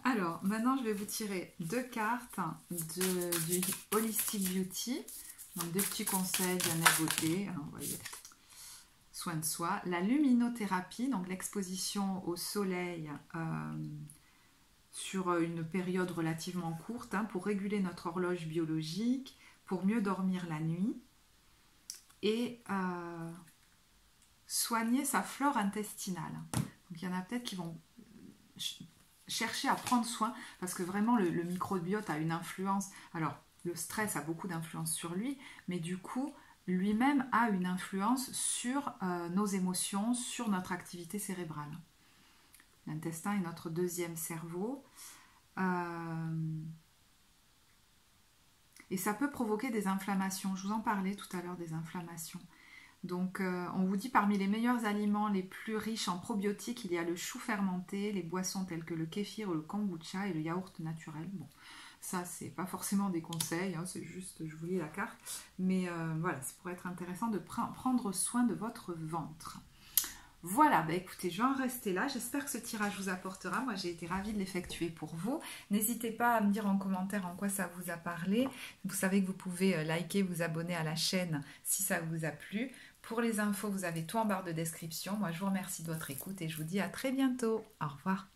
Alors, maintenant, je vais vous tirer 2 cartes du Holistic Beauty. Donc, 2 petits conseils bien-être beauté. Alors, vous voyez, soin de soi. La luminothérapie, donc l'exposition au soleil sur une période relativement courte hein, pour réguler notre horloge biologique, pour mieux dormir la nuit et soigner sa flore intestinale. Donc, il y en a peut-être qui vont chercher à prendre soin parce que vraiment le microbiote a une influence. Alors, le stress a beaucoup d'influence sur lui, mais du coup, lui-même a une influence sur nos émotions, sur notre activité cérébrale. L'intestin est notre deuxième cerveau. Et ça peut provoquer des inflammations. Je vous en parlais tout à l'heure des inflammations. Donc, on vous dit parmi les meilleurs aliments les plus riches en probiotiques, il y a le chou fermenté, les boissons telles que le kéfir, le kombucha et le yaourt naturel. Bon, ça, c'est pas forcément des conseils, hein, c'est juste, je vous lis la carte. Mais voilà, ça pourrait être intéressant de prendre soin de votre ventre. Voilà, bah écoutez, je vais en rester là. J'espère que ce tirage vous apportera. Moi, j'ai été ravie de l'effectuer pour vous. N'hésitez pas à me dire en commentaire en quoi ça vous a parlé. Vous savez que vous pouvez liker, vous abonner à la chaîne si ça vous a plu. Pour les infos, vous avez tout en barre de description. Moi, je vous remercie de votre écoute et je vous dis à très bientôt. Au revoir.